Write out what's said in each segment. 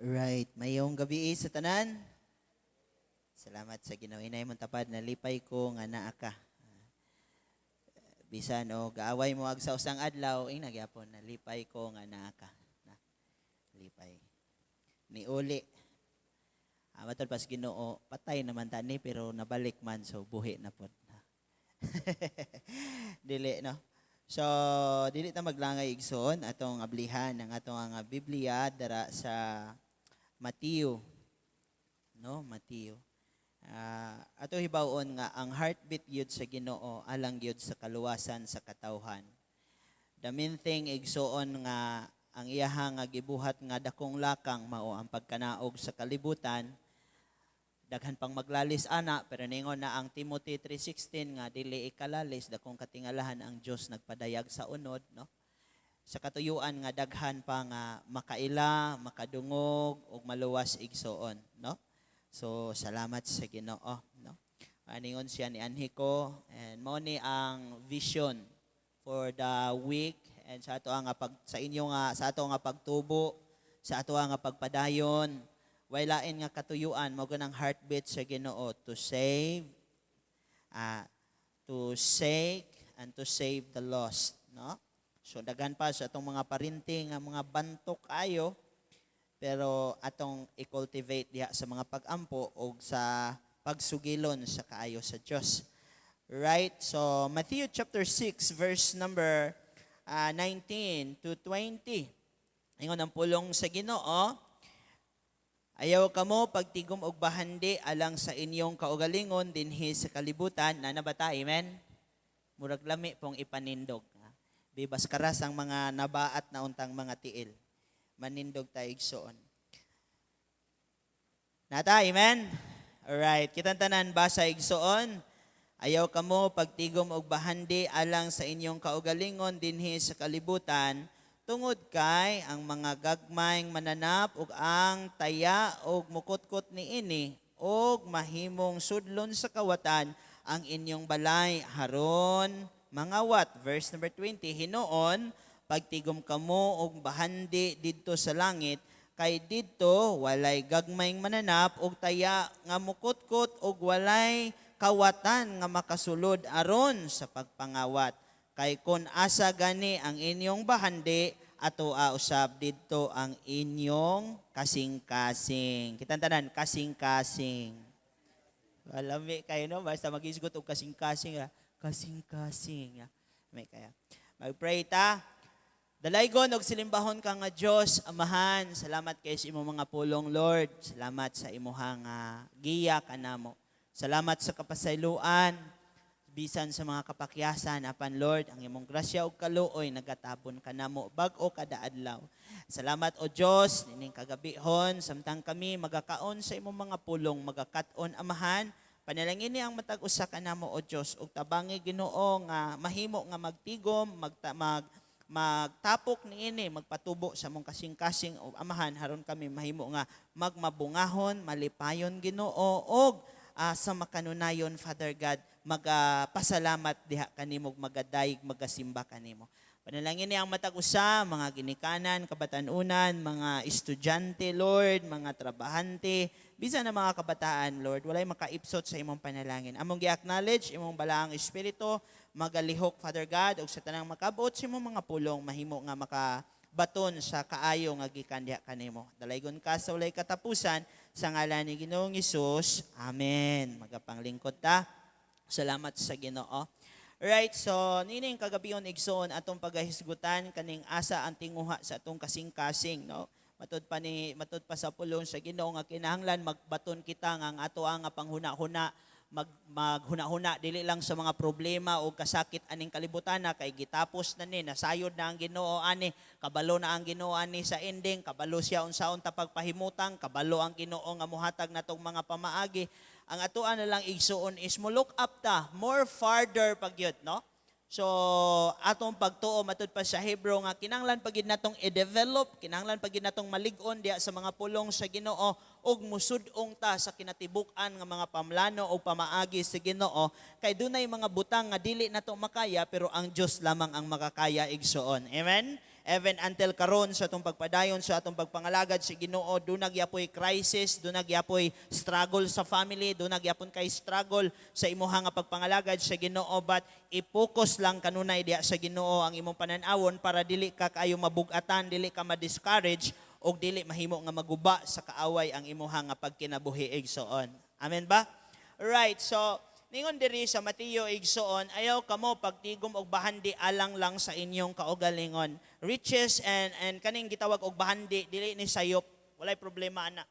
Right, mayong gabi sa tanan. Salamat sa Ginoo. Inay mong tapad na lipay ko nga naa ka. Bisan o gaaway mo ag sa usang adlaw, nagyapon na lipay ko nga naa ka. Na, lipay. Ni uli. Matod pas Ginoo, patay naman tani pero nabalik man so buhi na pod. Dili no. So, dili ta maglangay igsoon atong ablihan ng atong nga Biblia dara sa Mateo. No, Mateo. Ato hibawon nga ang heartbeat yun sa Ginoo alang yun sa kaluwasan sa katawhan. The main thing igsoon nga ang iyaha nga gibuhat nga dakong lakang mao ang pagkanaog sa kalibutan. Daghan pang maglalis ana pero ningon na ang Timothy 3:16 nga dili ikalalis dakong katingalahan ang Dios nagpadayag sa unod, no? Sa katuyuan nga daghan pa nga makaila, makadungog ug maluwas igsoon, no? So salamat sa Ginoo, no? Aningon siya ni anhi ko and mao ni ang vision for the week and sa ato nga sa inyo nga sa ato nga pagtubo, sa ato nga pagpadayon, way lain nga katuyuan mao ganang heartbeat sa Ginoo to save, to seek and to save the lost, no? So daghan pa sa atong mga parinting nga mga bantok ayo pero atong i-cultivate diha sa mga pag-ampo o sa pagsugilon sa kaayo sa Dios. Right? So Matthew chapter 6 verse number 19 to 20. Ingon ang pulong sa Ginoo, ayaw kamo pagtigom og bahandi alang sa inyong kaugalingon dinhi sa kalibutan na nabata. Amen. Murag lami pong ipanindog. Bibas karas ang mga nabaat na untang mga tiil. Manindog tayo igsoon. Nata, amen? Alright, kitang tanan basa igsoon. Ayaw kamo pagtigom og bahandi alang sa inyong kaugalingon dinhi sa kalibutan, tungod kay ang mga gagmayng mananap ug ang taya ug mukutkot niini ug mahimong sudlon sa kawatan ang inyong balay haron mga wat. Verse number 20, hinoon, pagtigom kamo og bahandi didto sa langit, kay didto walay gagmayng mananap og taya nga mukutkot og walay kawatan nga makasulod aron sa pagpangawat. Kay kun asa gani ang inyong bahandi, ato usab didto ang inyong kasing-kasing. Kitang tanan, kasing-kasing. Walami kayo, no? Basta mag-isgot og kasing-kasing. Kasing-kasing. May kaya. Mag-pray ta. Dalaygon og silimbahon ka nga Dios, Amahan. Salamat kay sa imong mga pulong, Lord. Salamat sa imong giya kanamo. Salamat sa kapasayloan. Bisan sa mga kapakyasan apan Lord, ang imong grasya ug kaluoy nagatabon kanamo bag-o kada adlaw. Salamat o Dios, nining kagabihon samtang kami magakaon sa imong mga pulong, magakat-on Amahan. Panalangin ni ang matag usa kanamo o Dios ug tabangi Ginoo nga mahimo nga magtigom, magtapok niini, magpatubo sa mong kasing-kasing o Amahan haron kami mahimo nga magmabungahon, malipayon Ginoo og sa makanunayon Father God magpasalamat diha kanimo magadayeg magasimba kanimo. Panalangin ni ang matag usa mga ginikanan, kabatanunan, mga estudyante Lord, mga trabahante, bisan na mga kabataan, Lord, walay makaipsot sa imong panalangin. Among gi-acknowledge, imong balaang espiritu, magalihok, Father God, o sa tanang makabuot sa imong mga pulong, mahimo nga makabaton sa kaayo nga gikan diha kanimo. Dalaygon ka sa walay katapusan, sa ngalan ni Ginoong Hesus. Amen. Magapanglingkod ta. Salamat sa Ginoo. Right, so nining kagabion igsoon atong pagahisgutan kaning asa ang tinguha sa atong kasing-kasing, no? Matud pa sa pulong sa Ginoo nga kinahanglan magbaton kita nga ang ato nga panghuna-huna, maghuna-huna dili lang sa mga problema o kasakit aning kalibutan na kay gitapos na ni, nasayod na ang Ginoo ani, kabalo na ang Ginoo ani sa ending, kabalo siya unsaon ta pagpahimutang, kabalo ang Ginoo nga mohatag natong mga pamaagi. Ang atuan na lang igsuon is mo look up ta more farther pagyud, no? So atong pagtuo matud pa sa Hebrew nga kinahanglan pagid natong i-develop, kinahanglan pagid natong malig-on diha sa mga pulong sa Ginoo ug musud-ong ta sa kinatibuk-an nga mga pamlano o pamaagi sa Ginoo kay dunay mga butang nga dili nato makaya pero ang Dios lamang ang makakaya igsuon. Amen. even until karon sa atong pagpadayon sa atong pagpangalagad sa Ginoo, dunag yapoy crisis, dunag yapoy struggle sa family, dunag yapon kay struggle sa imuha nga pagpangalagad sa Ginoo, but i-focus lang kanunay diha sa Ginoo ang imong panan-awon para dili ka kayo mabugatan, dili ka ma-discourage og dili mahimo nga maguba sa kaaway ang imuha nga pagkinabuhi igsoon. Amen ba? Right, so ningon diri sa Mateo igsoon, ayaw kamo pagtigom og bahandi alang lang sa inyong kaugalingon. Riches and kaning gitawag og bahandi dili ni sayop, walay problema ana.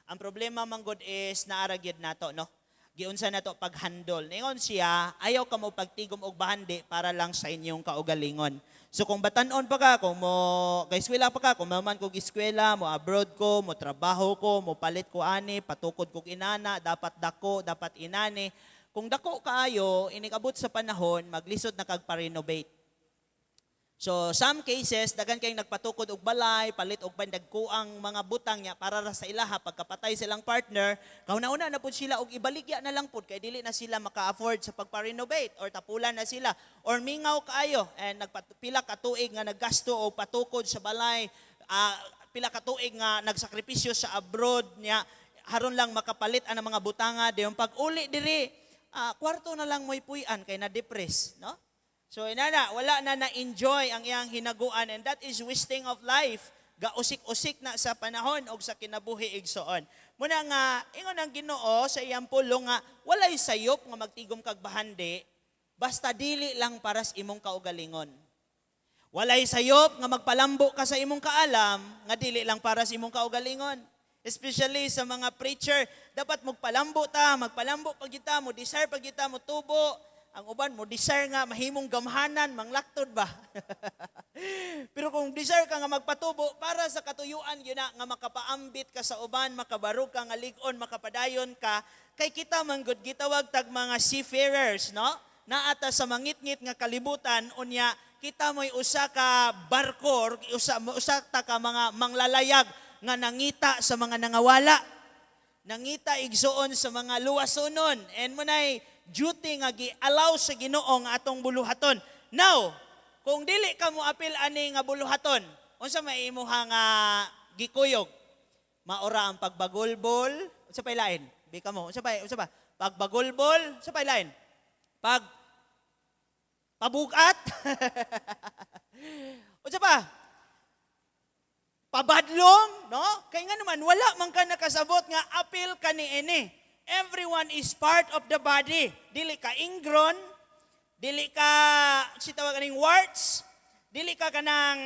Ang problema man gud is naara gyud nato, no? Giunsa nato paghandol. Ningon siya, ayaw kamo pagtigom og bahandi para lang sa inyong kaugalingon. So kung batan-on pa ka, kung mo gaiskwela pa ka, kung maman ko giskwela, mo abroad ko, mo trabaho ko, mo palit ko ani, patukod ko inana, dapat dako, dapat inani. Kung dako kaayo, inikabot sa panahon, maglisod na kagpa-renovate. So, some cases, dagan kayong nagpatukod og balay, palit og pandagkuang mga butang niya para sa ilaha, pagkapatay silang partner, kauna-una na po sila og ibaligya na lang po, kaya dili na sila maka-afford sa pagpa-renovate, or tapulan na sila, or mingaw kaayo, and pila ka tuig nga naggasto o patukod sa balay, pila ka tuig nga nagsakripisyo sa abroad niya, haron lang makapalit ang mga butanga, di yung pag-uli diri, kwarto na lang mo'y puyan kay na-depress, no? So, inana, wala na na-enjoy ang iyang hinaguan, and that is wasting of life. Gausik-usik na sa panahon o sa kinabuhi igsoon. Muna nga, ingon ang Ginoo sa iyang pulong nga, walay sayop nga magtigom kag bahandi, basta dili lang para sa imong kaugalingon. Walay sayop nga magpalambo ka sa imong kaalam, nga dili lang para sa imong kaugalingon. Especially sa mga preacher, dapat magpalambo pag kita mo, desire pag kita mo tubo. Ang uban mo, desire nga mahimong gamhanan, manglakton ba? Pero kung desire ka nga magpatubo, para sa katuyuan yun na, nga makapaambit ka sa uban, makabarog ka nga ligon, makapadayon ka, kay kita manggod gitawag tag mga seafarers, no? Naata sa mangitngit nga kalibutan, unya, kita mo'y usa ka barko, usa ta ka mga manglalayag, nga nangita sa mga nangawala, nangita igsoon sa mga luwasonon, and munay duty nga gi-allow sa Ginoo nga atong buluhaton. Now, kung dili ka mo apil ani nga buluhaton, unsa may imuha nga gikuyog? Maora ang pagbagulbol, unsa pay lain? Bika mo, unsa pa? Pagbagulbol, unsa pay lain? Pabugat? Unsa pa? Pabadlong, no? Kaya nga naman, wala man ka nakasabot nga apil ka ni ene. Everyone is part of the body. Dili ka ingron, dili ka, sitawag kaning warts, dili ka kanang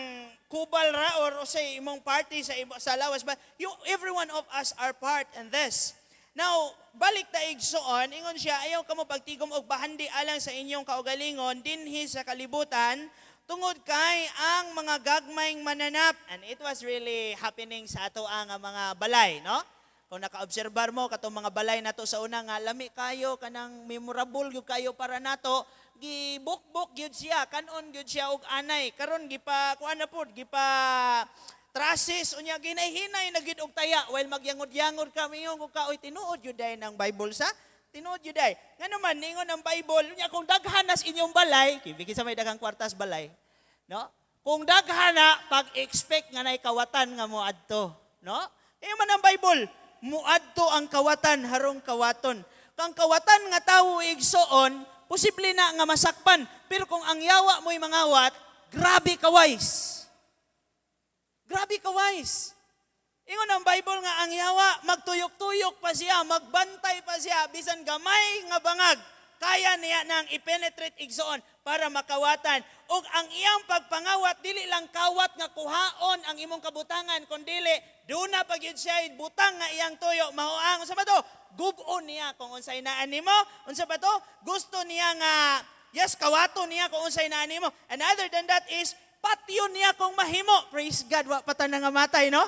kubal ra or say imong party sa lawas ba. Every one of us are part in this. Now, balik ta igsoon, ingon siya, ayaw ka mo pagtigom og bahandi alang sa inyong kaugalingon, dinhi sa kalibutan, tungod kay ang mga gagmayng mananap. And it was really happening sa ato ang mga balay, no? Kung naka-obserbar mo, katong mga balay nato sa una nga, lami kayo, kanang memorable yun kayo para nato, gibuk-buk yun siya, kanon yun siya og anay. Karon gipa, kuan na po, gipa trasis, unya ginay-hinay na gid og taya, while magyangod-yangod kami yung kung kaoy, tinuod yun day ng Bible sa, tinuod yun day. Nga naman, ningon ang Bible, unya kung daghanas inyong balay, kibigin sa may daghang kwartas balay, no? Kung daghana, pag-expect nga na kawatan nga mo adto, no? Iyo man ang Bible, muadto ang kawatan harong kawaton. Kang kawatan nga tawo igsoon, posible na nga masakpan. Pero kung ang yawa mo'y mangawat, grabe ka wise. Grabe ka wise. Ingon ang Bible nga ang yawa, magtuyok-tuyok pa siya, magbantay pa siya, bisan gamay nga bangag, kaya niya nang i-penetrate igsoon para makawatan. Og ang iyang pagpangawat, dili lang kawat nga kuhaon ang imong kabutangan, kundili, doon na pag yun siya, butang nga iyang tuyo, mahuang. Unsa ba to? Gubon niya kung unsay naan mo. Unsa ba to? Gusto niya nga, yes, kawato niya kung unsay naan mo. And other than that is, patyon niya kung mahimo. Praise God, wa pata na nga matay, no?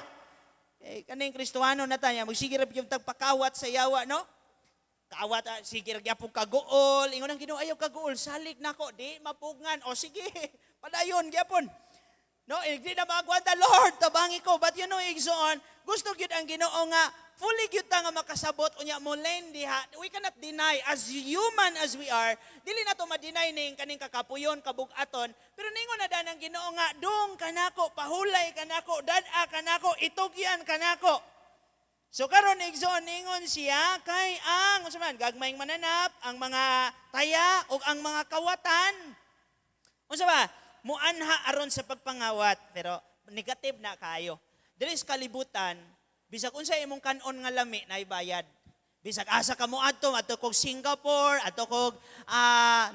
Eh, kaning Kristohano na tayo, magsigirap yung tagpakawat sa yawa, no? Kaawat, sige, gyapon kaguol. Ingon ang Ginoo, ayaw kaguol. Salig nako, di mapugngan. O sige, padayon, gyapon. No, hindi na magwanta, Lord, tabangi ko. But you know, igsoon, gusto gyud ang Ginoo nga, fully gyud ta nga makasabot unya mo len diha. We cannot deny as human as we are, dili na to ma-deny ning kaning kakapuyon, kabugaton, pero ningon na danang Ginoo nga dong kanako, pahulay kanako, dad-a kanako, itugyan kanako. So karon igsoon ningon siya kay ang unsa man gagmayng mananap, ang mga taya ug ang mga kawatan. Unsa ba? Muanha aron sa pagpangawat, pero negative na kayo. Diri sa kalibutan, bisag unsa imong kanon nga lami na ibayad. Bisag asa ka mo adto kog Singapore, adto kog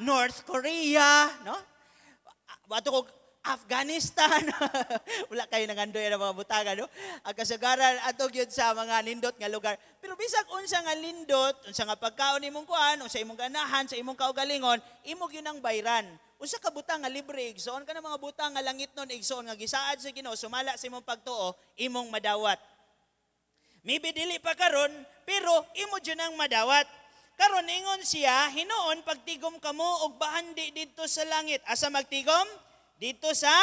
North Korea, no? Adto kog Afghanistan. Wala kayo nangandoy na mga butaga, no? Ang kasagaran adto gyud sa mga nindot nga lugar. Pero bisag unsa nga lindot, unsa nga pagkaon imong kuan, unsa imong ganahan, sa imong kaugalingon, imo gyud ang bayran. Usa ka butang nga libre igsoon ka na mga butang nga langit nun igsoon nga gisaad sa Ginoo sumala sa imong pagtuo imong madawat. Maybe dili pa karon pero imo jud ang madawat. Karon ingon siya hinuon pagtigom kamo og bahandi didto sa langit. Asa magtigom? Dito sa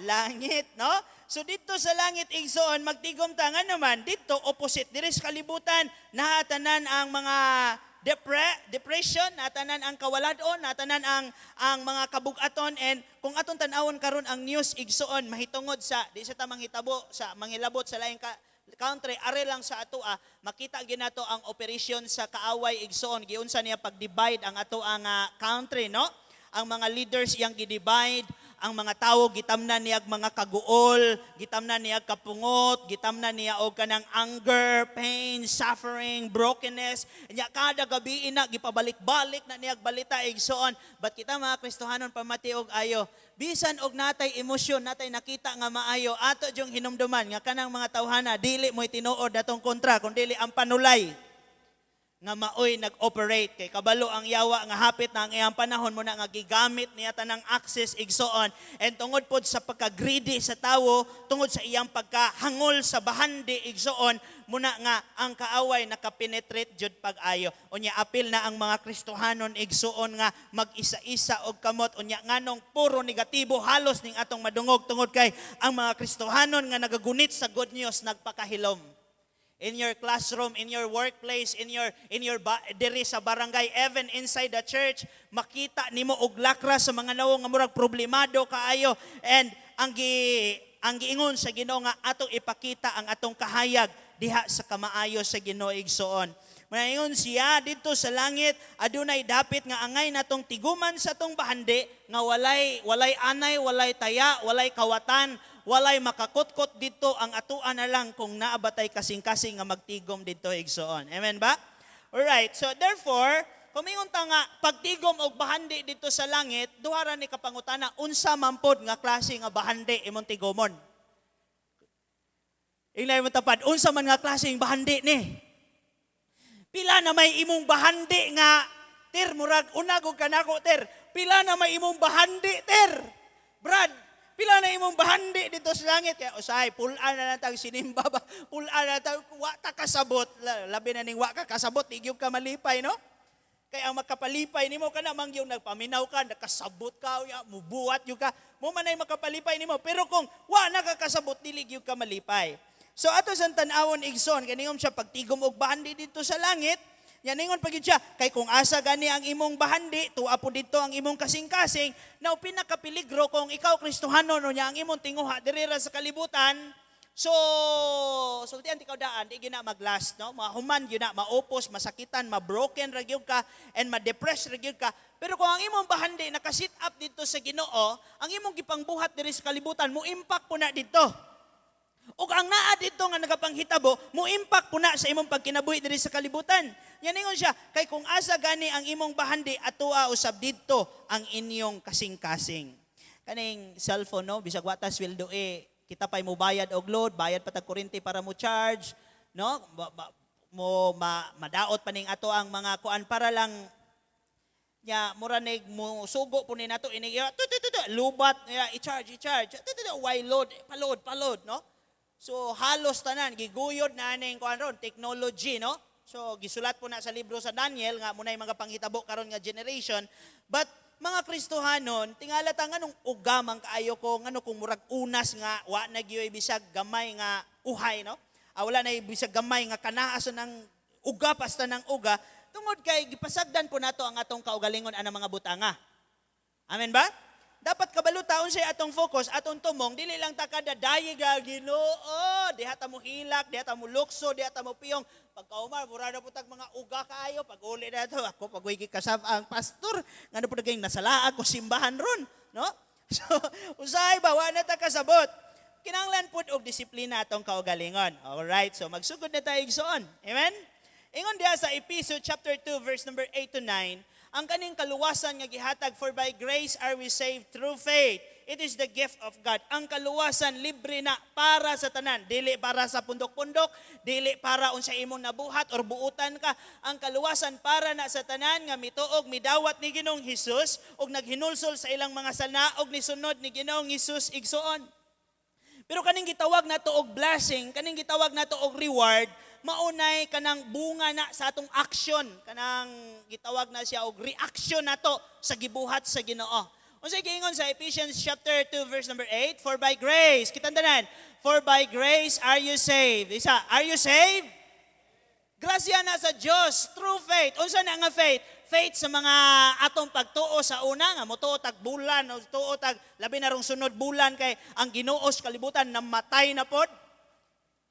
langit, no? So dito sa langit igsoon magtigom ta nga naman dito opposite diri sa kalibutan nahatanan ang mga depression, natanan ang kawaladon, natanan ang mga kabugaton, and kung aton tan-awon karon ang news igsoon mahitungod sa di sa tamang hitabo sa mangilabot sa laing country are lang sa atoa makita gyud nato ang operasyon sa kaaway igsoon giunsa niya pag-divide ang atoa nga country, no? Ang mga leaders iyang gi-divide, ang mga tawo gitamnan niya mga kaguol, gitamnan niya kapungot, gitamnan niya og kanang anger, pain, suffering, brokenness. Nya kada gabi ina gipabalik-balik na niya balita igsoon. But kita mga Kristohanon pamati og ayo, bisan og natay emosyon, natay nakita nga maayo, ato jung hinumduman nga kanang mga tawhana dili mo'y tinuod datong kontra kundi ang panulay nga maoy nag-operate kay kabalo ang yawa nga hapit na ang iyang panahon mo na nga gigamit niya tanang access igsoon, and tungod pod sa pagka-greedy sa tawo, tungod sa iyang pagkahangol sa bahandi igsoon muna nga ang kaaway nakapenetrate jud pag-ayo. Unya apil na ang mga Kristohanon igsoon nga mag-isa-isa og kamot unya nganong puro negatibo halos ning atong madungog tungod kay ang mga Kristohanon nga nagagunit sa good news nagpakahilom. In your classroom, in your workplace, in your diri sa barangay, even inside the church, makita nimo og lakra sa mga nawo nga murag problemado kaayo, and ang giingon sa Ginoo nga atong ipakita ang atong kahayag diha sa kamaayo sa Ginoo igsoon. Maingon siya dito sa langit adunay dapit nga angay natong tiguman sa tong bahandi nga walay anay, walay taya, walay kawatan, walay makakutkot dito, ang atuan na lang kung naabatay kasing-kasing nga magtigom dito igsoon. Amen ba? Alright, so therefore, kumingon ta nga pagtigom og bahandi dito sa langit, duhara ni kapangutana unsa man pod nga klase nga bahandi imong tigomon. Inglay mo tapad, unsa man nga klase ng bahandi ni? Pila na may imong bahandi nga ter murag unag og kanako ter. Pila na may imong bahandi ter. Brad, pila na imong bahandi dito sa langit. Kaya usay, pulaan na natang sinimba ba? Pulaan na natang wa ta kasabot. Labi na ning wa ka kasabot, igyog ka malipay, no? Kaya ang makapalipay nimo kana mang yung nagpaminaw ka, nakasabot ka, mubuhat yung ka, mo man ay makapalipay nimo. Pero kung wa nakakasabot, dili gyud ka malipay. So ato sa tan-awon igsoon, kaningom siya pagtigom og bahandi dito sa langit. Yaningon pagid siya, kay kung asa gani ang imong bahandi, tuwa po dito ang imong kasing-kasing, na pinakapiligro kung ikaw Kristohanon o niya ang imong tinguha dirira sa kalibutan. So sultian tikaw daan, di gina maglast, no? Mahuman yun na, maupos, masakitan, mabroken ragyog ka, and ma-depress ragyog ka. Pero kung ang imong bahandi nakasit up dito sa Ginoo, ang imong gipangbuhat diri sa kalibutan, mo impact po na dito. O ang naa dito nga nagapanghitabo, mo impact po na sa imong pagkinabuhi diri sa kalibutan. Yaningon siya, kay kung asa gani ang imong bahandi, atua usab didto ang inyong kasing-kasing. Kaning cellphone, no? Bisag watas will do kita pa'y mo bayad og load, bayad pa tag kuryente para mo charge, no? Madaot pa ning ato ang mga kuan para lang nya muranig mo sugo po ni nato ini lubat i-charge why load palod, no? So halos tanan giguyod na ning kuan ron technology, no? So gisulat po na sa libro sa Daniel nga munay mga panghitabo karon nga generation, but mga Kristohanon tingala ta nganong ugamang kaayo ko ngano kung murag unas nga wa na gyoy bisag gamay nga uhay, no? wala na bisag gamay nga kanaas ng uga pasta ng uga, tungod kay gipasagdan po nato ang atong kaugalingon anang mga butanga. Amen ba? Dapat kabalutaon siya atong focus, atong tumong, dili lang ta kada dayig Ginoo, diha ta mo hilak, diha ta mo lukso, diha ta mo piyong. Pagkaumar, mura na po tag mga uga kaayo, pag uli na ito, ako pag wigi kasab ang pastor, nga na po naging nasalaag ko simbahan ron, no? So, usay ba, wala na ta kasabot. Kinanglan po og disiplina atong kaugalingon. Alright, so magsugod na tayo igsoon. Amen? Ingon diha sa Ephesians chapter 2, verse number 8 to 9, ang kaning kaluwasan nga gihatag, for by grace are we saved through faith. It is the gift of God. Ang kaluwasan libre na para sa tanan. Dili para sa pundok-pundok, dili para unsa imong nabuhat or buutan ka. Ang kaluwasan para na sa tanan nga mituog midawat ni Ginoong Hesus ug naghinulsol sa ilang mga sanaog ni sunod ni Ginoong Hesus igsuon. Pero kaning gitawag nato og blessing, kaning gitawag nato og reward, maunay kanang bunga na sa atong action, kanang gitawag na siya og reaction nato sa gibuhat sa Ginoo. Unsay giingon sa Ephesians chapter 2 verse number 8, for by grace, kitandanan, for by grace are you saved. Isa, are you saved? Grasya na sa Dios through faith. Unsa na nga faith? Faith sa mga atong pagtuo sa una nga motuo tag bulan o tuo tag labi na rong sunod bulan kay ang Ginoo sa kalibutan namatay na pod.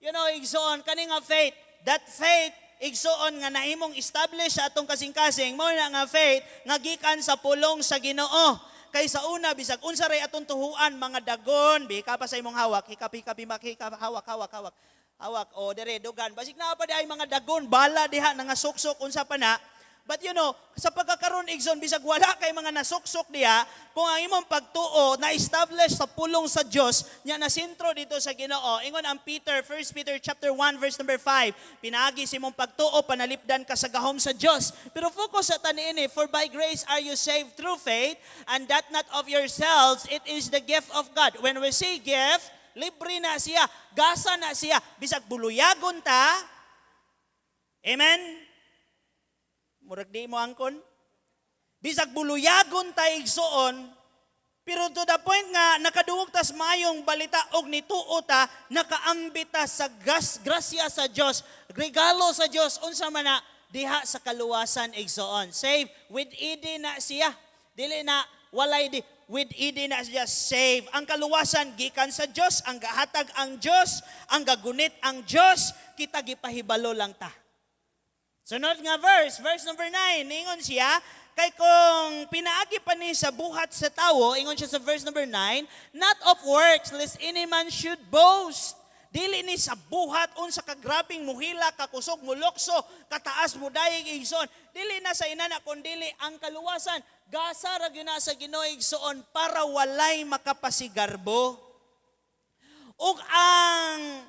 You know, igsoon kani nga faith. That faith igsoon nga nahimong establish sa atong kasing-kasing mo na nga faith nga gikan sa pulong sa Ginoo. Kay sa una bisag unsa ray atong tuhuan mga dagon, bika pa sa imong hawak, hikapi-kapi hawak. Hawak o dire dugan. Basig na pa di ay mga dagon, bala diha nga suksok unsa pa na. But you know, sa pagkakaroon igsoon bisag wala kay mga nasuksok diha, kung ang imong pagtuo na establish sa pulong sa Dios, nya na sentro dito sa Ginoo. Ingon ang Peter, 1 Peter chapter 1 verse number 5, pinaagi si imong pagtuo panalipdan ka sa gahom sa Dios. Pero focus sa taniini, for by grace are you saved through faith, and that not of yourselves, it is the gift of God. When we say gift, libre na siya, gasa na siya, bisag buluyagon ta. Amen. Murag di mo angkon. Bisag buluyagon ta igsoon, pero to the point nga nakadungog tas mayong balita og nituo ta, nakaambita sa grasya sa Dios, regalo sa Dios unsa man na diha sa kaluwasan igsoon. Save with ID na siya. Dili na walay di with ID na siya save. Ang kaluwasan gikan sa Dios, ang gahatag ang Dios, ang gagunit ang Dios, kita gipahibalo lang ta. Sunod nga verse number 9, ingon siya, kay kung pinaagi pa ni sa buhat sa tao, ingon siya sa verse number 9, not of works, lest any man should boast. Dili ni sa buhat, unsa ka grabing muhila, kakusog, mulokso, kataas mo dayig igsoon. Dili na sa inana, kundili ang kaluwasan, gasa ra gyud na sa Ginoo igsoon para walay makapasigarbo. Ug ang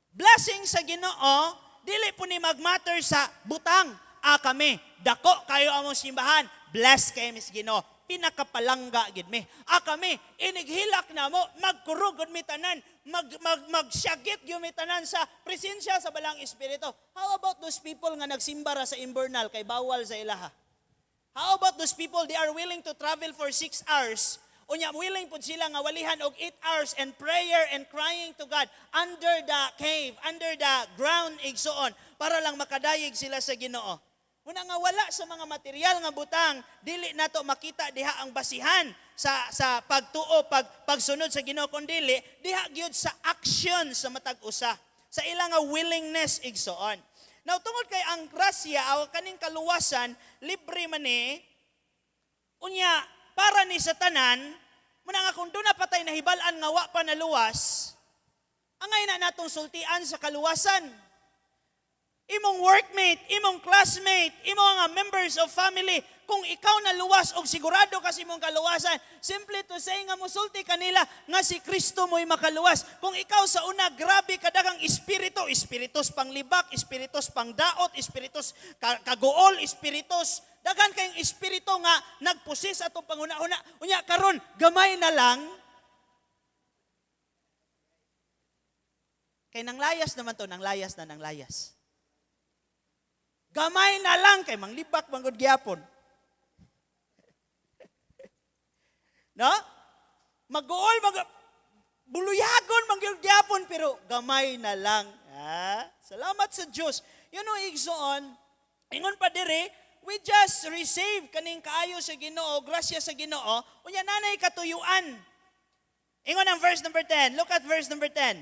blessing sa Ginoo, dili po ni magmatter sa butang. Kami, dako kayo among simbahan, bless kayo mis Ginoo. Pinakapalangga gid mi. Kami, inighilak na mo, magkurugod mi tanan, magsyagit gyud mi tanan sa presensya sa balang espiritu. How about those people nga nagsimbara sa imburnal kay bawal sa ilaha? How about those people, they are willing to travel for 6 hours? Unya willing pud sila nga walihan og 8 hours and prayer and crying to God under the cave, under the ground igsoon para lang makadayeg sila sa Ginoo. Muna nga wala sa mga material nga butang, dili nato makita diha ang basihan sa pagtuo, pagsunod sa Ginoo kundi diha gyud sa action sa matag usa, sa ilang nga willingness igsoon. Now tungod kay ang grasya o kaning kaluwasan libre man ni unya para ni sa tanan, muna nga kung doon na patay na hibalan nga wa pa naluwas, angay na natong sultian sa kaluwasan. Imong workmate, imong classmate, imong nga members of family, kung ikaw naluwas og sigurado ka sa imong kaluwasan, simply to say nga musulti kanila nga si Kristo mo'y makaluwas. Kung ikaw sa una, grabe kadagang espiritus panglibak, espiritus pangdaot, espiritus kaguol, espiritus daghan kayong espiritu nga nagpusis atong panguna-una. Unya karon gamay na lang. Kay nanglayas naman to, nanglayas. Gamay na lang kay manglibak manggod gyapon. No? Buluyagon mangyud gyapon pero gamay na lang. Salamat sa Dios. You know, igsoon, ingon pa dire, we just receive kaning kaayo sa Ginoo, grasya sa Ginoo, unya nanay katuyuan. Ingon ang verse number 10. Look at verse number 10.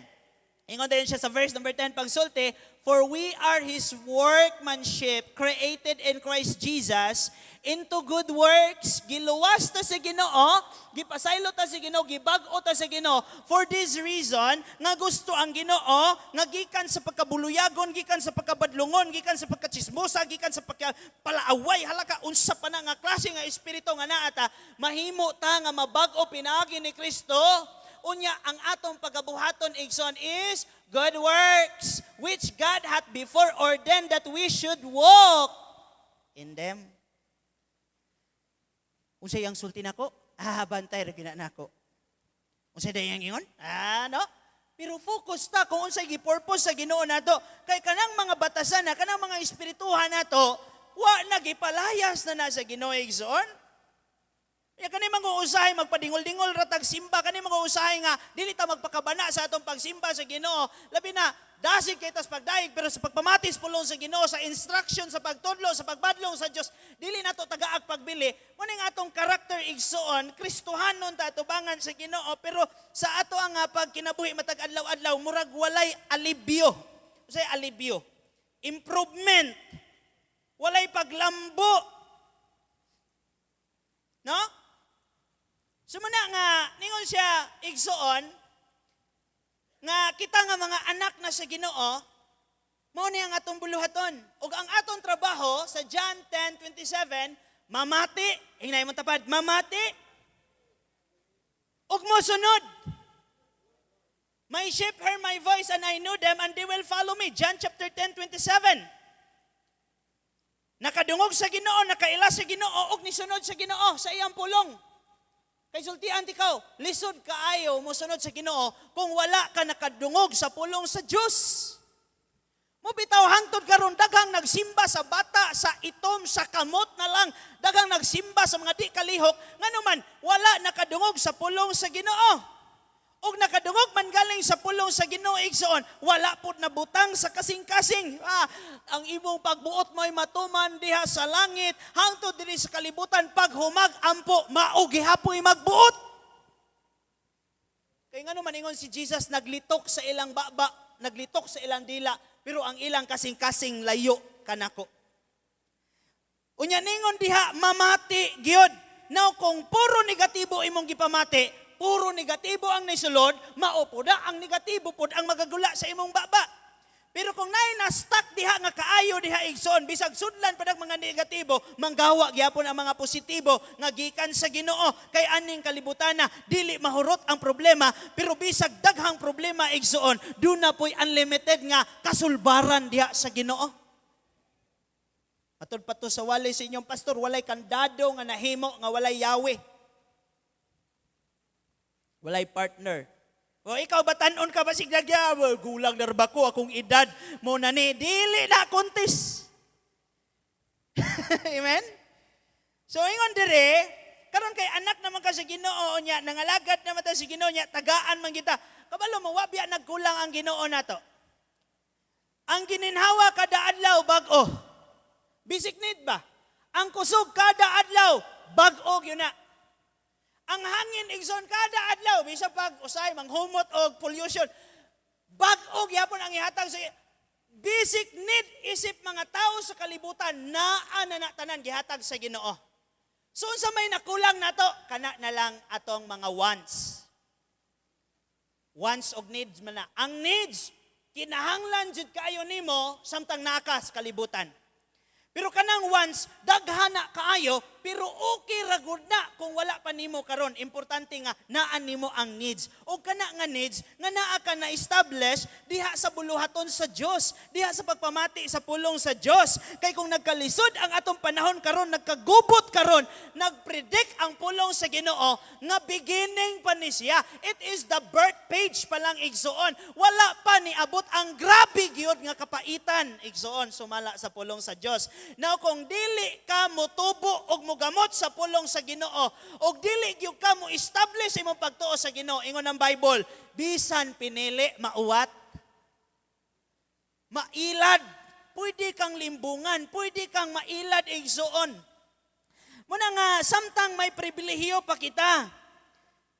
Ingon din siya sa verse number 10 pagsulti, for we are His workmanship, created in Christ Jesus, into good works, giluwas ta sa Ginoo, gipasaylo ta sa Ginoo, gibag-o ta sa Ginoo. For this reason, nga gusto ang Ginoo, nga gikan sa pagkabuluyagon, gikan sa pagkabadlungon, gikan sa pagkachismosa, gikan sa pagkapalaaway, halaka unsa pa na nga klase nga espiritu nga naa ta, mahimo ta nga mabag-o pinaagi ni Kristo. Unya, ang atong pagabuhaton, igsoon, is good works, which God hath before ordained that we should walk in them. Unsay ang sulti nako? Bantay ra gina nako. Unsay dayang ingon? No? Pero focus ta kung unsay gi-purpose sa Ginoo nato. Kay kanang mga batasan na, kanang mga espirituhan nato, wa nagipalayas na sa Ginoo, igsoon. Ya kani mga usahay magpadingol-dingol ratag simba, kani mga usahay nga dili ta magpakabana sa atong pagsimba sa Ginoo. Labi na dasig kay tas pagdaig, pero sa pagpamatis pulong sa Ginoo, sa instruction, sa pagtudlo, sa pagbadlong sa Dios, dili nato tagaag pagbili. Kuning atong character igsoon, Kristohanon ta tubangan sa Ginoo, pero sa ato ang pagkinabuhi matag adlaw-adlaw murag walay alibyo. Say alibyo. Improvement. Walay paglambo. No? Sumuna nga, ningon siya, igsoon, nga kita nga mga anak na sa Ginoo, mao ni ang atong buluhaton. Ug ang atong trabaho sa John 10:27, mamati, hinay mo tapad, mamati, ug mosunod. My sheep hear my voice and I know them and they will follow me. John chapter 10:27. Nakadungog sa Ginoo, nakaila sa Ginoo, ug nisunod sa Ginoo sa iyang pulong. Kay sultian tikaw, lisod kaayo mo sunod sa Ginoo kung wala ka nakadungog sa pulong sa Dios. Mo bitaw hangtod karon daghang nagsimba sa bata, sa itom, sa kamot na lang, daghang nagsimba sa mga di kalihok, nganuman wala nakadungog sa pulong sa Ginoo. Og nakadungog man galing sa pulong sa Ginoo, igsoon, wala pud nabutang sa kasing-kasing. Ang imong pagbuot mo'y matuman diha sa langit, hangtod diri sa kalibutan, pag humag-ampo, mao gihapoy magbuot. Kay ngano man ingon si Jesus, naglitok sa ilang baba, naglitok sa ilang dila, pero ang ilang kasing-kasing layo kanako. Unya ningon diha, mamati gyud. Now kung puro negatibo imong gipamati, puro negatibo ang nisulod, maupo na ang negatibo pod ang magagula sa imong baba. Pero kung na-stuck diha nga kaayo diha igsoon, bisag sudlan pa mga negatibo, manggawa gyapon ang mga positibo nga gikan sa Ginoo. Kay aning kalibutan na dili mahurot ang problema, pero bisag daghang problema igsoon, do na po'y unlimited nga kasulbaran diha sa Ginoo. Atod pato sa walay sa inyong pastor, walay kandado nga nahimo nga walay yawe. Walay partner. O ikaw ba tanon ka ba signagya? Gulang narba ko akong edad mo na ni. Dili na kontis. Amen? So ingon dire, karon kay anak naman ka sa Ginoo niya, nangalagad naman ta sa Ginoo niya, tagaan man kita. Kabalo mo, wabya nagkulang ang Ginoo nato. Ang gininhawa kada adlaw bag-o. Basic need ba? Ang kusog kada adlaw bag-o yun na. Ang hangin igsoon kada adlaw bisa pag usay manghumot og pollution. Bag-og yapon ang ihatag sa basic need isip mga tao sa kalibutan naa na tanan gihatag sa Ginoo. So unsa may nakulang nato kana na lang atong mga wants. Wants og needs man na. Ang needs kinahanglan jud kaayo nimo samtang naa sa kalibutan. Pero kanang once, daghana kaayo, pero okay ra gud na kung wala pa nimo karon. Importante nga naan nimo ang needs. O kana nga needs nga naa ka na establish diha sa buluhaton sa Dios, diha sa pagpamati sa pulong sa Dios. Kay kung nagkalisod ang atong panahon karon, nagkagubot karon, nagpredict ang pulong sa Ginoo nga beginning pa ni siya. It is the birth page pa lang igsoon. Wala pa ni abot ang grabe gyud nga kapaitan igsoon sumala sa pulong sa Dios. Now kung dili ka motubo og mogamot sa pulong sa Ginoo, og dili gyud ka mo establish imong pagtuo sa Ginoo, ingon ang Bible, bisan pinili mauwat. pwede kang limbungan, pwede kang mailad igsoon. Muna nga, samtang may pribilehiyo pa kita,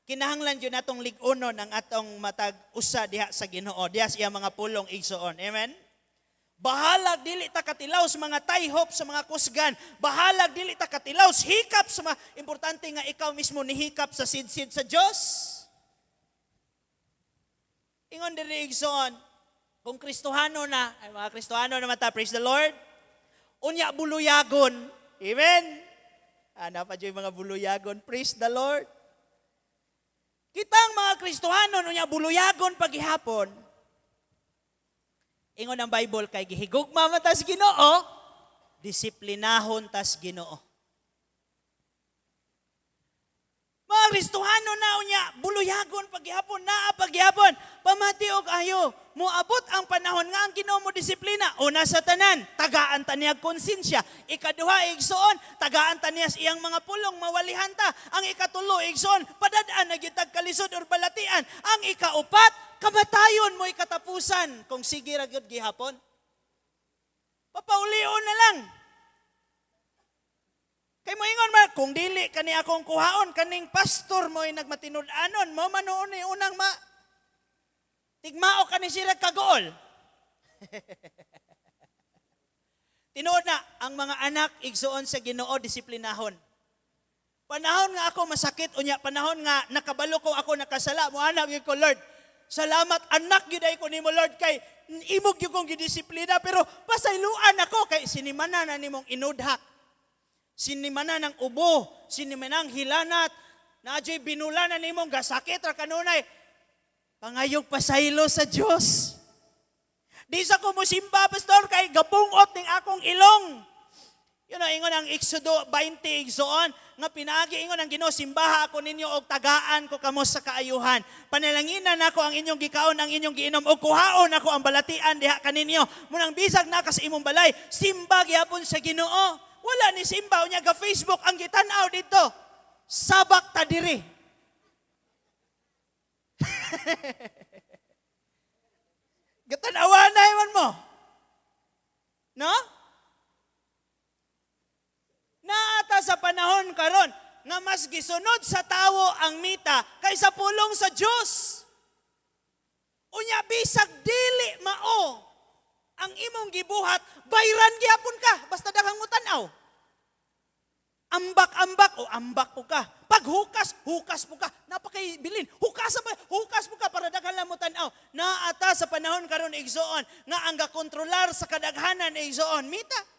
kinahanglan yun atong lig-unon ang atong matag usa diha sa Ginoo, diha siya mga pulong igsoon. Amen? Bahalag dili ta katilaw sa mga taihop sa mga kusgan. Bahalag dili ta katilaw sa hikap sa mga importante nga ikaw mismo nihikap sa sidsid sa Dios. Ingon diri igsoon, kung Kristohano na, ay mga Kristohano naman ta, praise the Lord. Unya buluyagon. Amen. Ana pa yung mga buluyagon, praise the Lord. Kitang mga Kristohano unya buluyagon paghihapon. Ingon ang Bible kay gihigugma man tas Ginoo, disiplinahon tas Ginoo. Mga Kristohano na unya buluyagon paghihapon, naa paghihapon, pamati og ayo, moabot ang panahon nga ang Ginoo mo disiplina. Una sa tanan, tagaan ta niya konsensya. Ikaduha igsoon, tagaan ta niya iyang mga pulong mawalihan ta. Ang ikatulo igsoon, padadaan na gitag kalisod or balatian. Ang ikaupat, kamatayon mo ikatapusan kung sige ra gyud gihapon. Papaulion na lang. Kay mo ingon man, kung dili kani akong kuhaon, kaning pastor mo ay nagmatinud-anon, mo manoon ni unang tigmao kani sirag kagool. Tinuod na, ang mga anak igsuon sa Ginoo disiplinahon. Panahon nga ako masakit, unya panahon nga nakabalo ko ako nakasala, mo anak gyud ko Lord. Salamat anak gyud ay ko nimo Lord kay imog gyud kong gidisiplina pero pasayloan ako kay sinimana na nimong inudhak. Sinimana ng ubo, sinimana ng hilanat, nadyo'y binulanan nimong gasakit ra kanunay. Pangayog pasaylo sa Diyos. Di sa ko musimba, pastor, kay gabungot ning akong ilong. Yun ang ingon ang Exodo 20 igsoon, nga pinaagi ingon ang Ginoo, simbaha ako ninyo og tagaan ko kamo sa kaayuhan. Panalanginan ako ang inyong gikaon, ang inyong giinom, og kuhaon ako ang balatian diha kaninyo. Munang bisag na ka sa imong balay, simba gyapon sa Ginoo. Wala ni simba unya ga Facebook ang gitan-aw dito. Sabak ta diri. Gatan-awan na iwan mo. No? Naata sa panahon karon nga mas gisunod sa tawo ang mita kaysa pulong sa Dios. Unya bisag dili mao ang imong gibuhat, bayran gyapon ka basta daghang mo tan-aw. Ambak-ambak o ambak po ka. Paghukas, hukas po ka. Napakay bilin. Hukas po ka para daghan mo tan-aw. Naata sa panahon karon igsoon nga ang gakontrolar sa kadaghanan igsoon mita.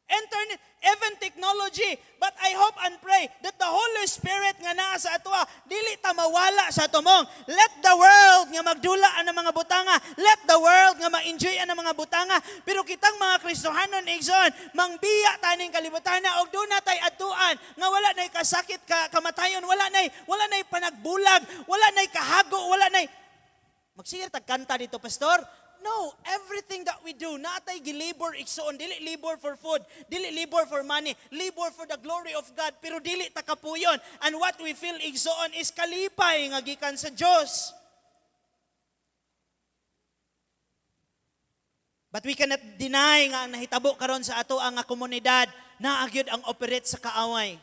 Internet, even technology, but I hope and pray that the Holy Spirit nga naa sa ato, dili ta mawala sa tumong. Let the world nga magdula ang mga butanga. Let the world nga ma-enjoy ang mga butanga. Pero kitang mga Kristohanon igsoon, mangbiya taning kalibutan og doon na tay atuan nga wala nay kasakit kamatayon, wala nay panagbulag, wala nay kahago, wala nay magsigir tagkanta dito pastor. No, everything that we do, natay gilabor igsoon, dili labor for food, dili labor for money, labor for the glory of God, pero dili takapuyon. And what we feel igsoon is kalipay nga gikan sa Dios. But we cannot deny nga ang nahitabo karon sa ato ang komunidad na agyud ang operate sa kaaway.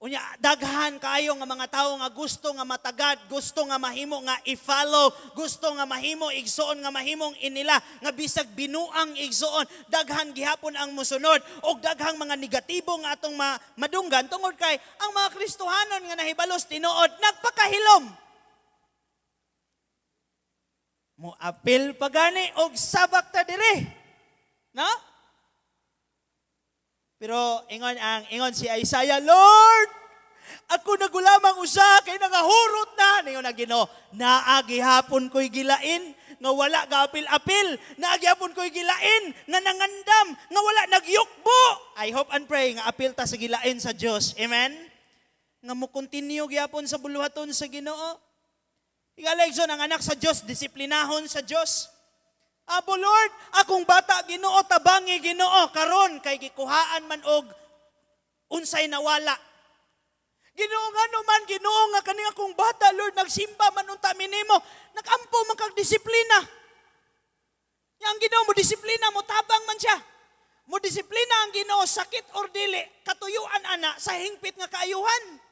Unya, daghan kayo nga mga tao nga gusto nga matagad, gusto nga mahimo nga i-follow, gusto nga mahimo igsoon nga mahimong inila, nga bisag binuang igsoon, daghan gihapon ang musunod, og daghang mga negatibo nga atong madunggan, tungod kay ang mga Kristohanon nga nahibalos tinuod, nagpakahilom. Muapil pa gani, og sabak ta dire. No? Pero ingon si Isaiah, Lord, ako nagulamang usa kay nangahurot na. Ningon ang Ginoo, naagi hapon ko'y gilain, nga wala gapil-apil, naagi hapon ko'y gilain, nga nangandam, nga wala nagyukbo. I hope and pray nga apil ta sa gilain sa Dios. Amen? Nga mo continue gyapon sa buluhaton sa Ginoo. Igalegson ang anak sa Dios, disiplinahon sa Dios. Abo Lord, akong bata Ginoo, tabangi Ginoo, karon kay gikuhaan man og unsay nawala. Ginoo nga naman, Ginoo nga kani akong bata Lord, nagsimba man unta minimo, nakampo man kag disiplina. Yang Ginoo mo disiplina mo tabang man siya. Mo disiplina ang Ginoo sakit or dili katuyuan ana sa hingpit nga kaayuhan.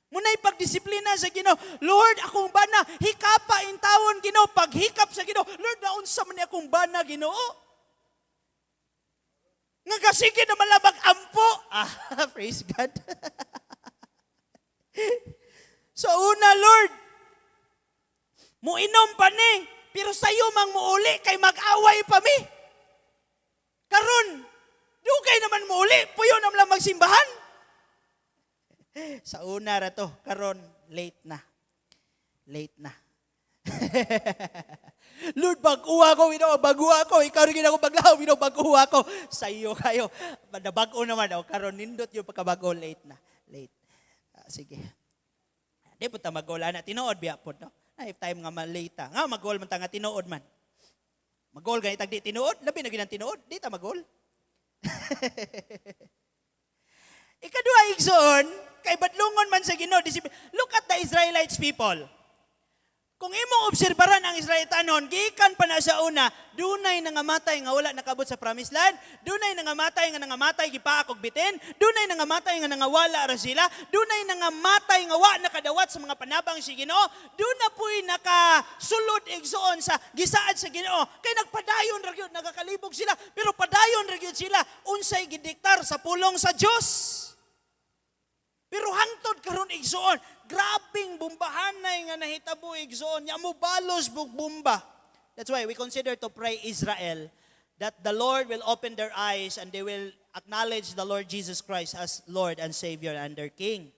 Munay pagdisiplina sa Ginoo. Lord, akong bana hikapa in tawon Ginoo, paghikap sa Ginoo. Lord, naunsa man ni akong bana Ginoo? Nga kasige na malabag ampo. Praise God. So una, Lord, muinom pa ni, pero sayo mang muuli kay mag-away pa mi. Karon, dugay naman muuli, puyo naman lang magsimbahan. Sa una ra to, karon late na. Late na. Lord, bag-uwa ko, bag-uwa ko. Ikaw rin ako baglaw, bag-uwa ko. Sa iyo kayo. Nabag-o naman ako. Karon nindot yung pagkabago, late na. Late. Sige. Di po ta mag-goal na. Tinood biya po, no? If time nga malita. Nga mag-goal man ta nga tinood man. Mag-goal ganit di tinood. Labi na ginang tinood. Di ta mag-goal. Ikadua igsoon, kay badlungon man sa Ginoo. Look at the Israelites people. Kung imong obserbaran ang Israelitanon, gikan pa na sa una, dunay nangamatay nga wala nakabot sa promised land, dunay nangamatay nga nangamatay gipaak og bitin, dunay nangamatay nga nangawala ra sila, dunay nangamatay nga wa nakadawat sa mga panabang si Ginoo, duna puy nakasulod igsoon sa gisaad sa Ginoo. Kay nagpadayon ra gyud, nagakalibog sila, pero padayon ra gyud sila unsay gidiktar sa pulong sa Dios. Pero hangtod karon igsoon, grabing bumbahanay nga nahitabo igsoon, nya mo balos bug bomba. That's why we consider to pray Israel that the Lord will open their eyes and they will acknowledge the Lord Jesus Christ as Lord and Savior and their King.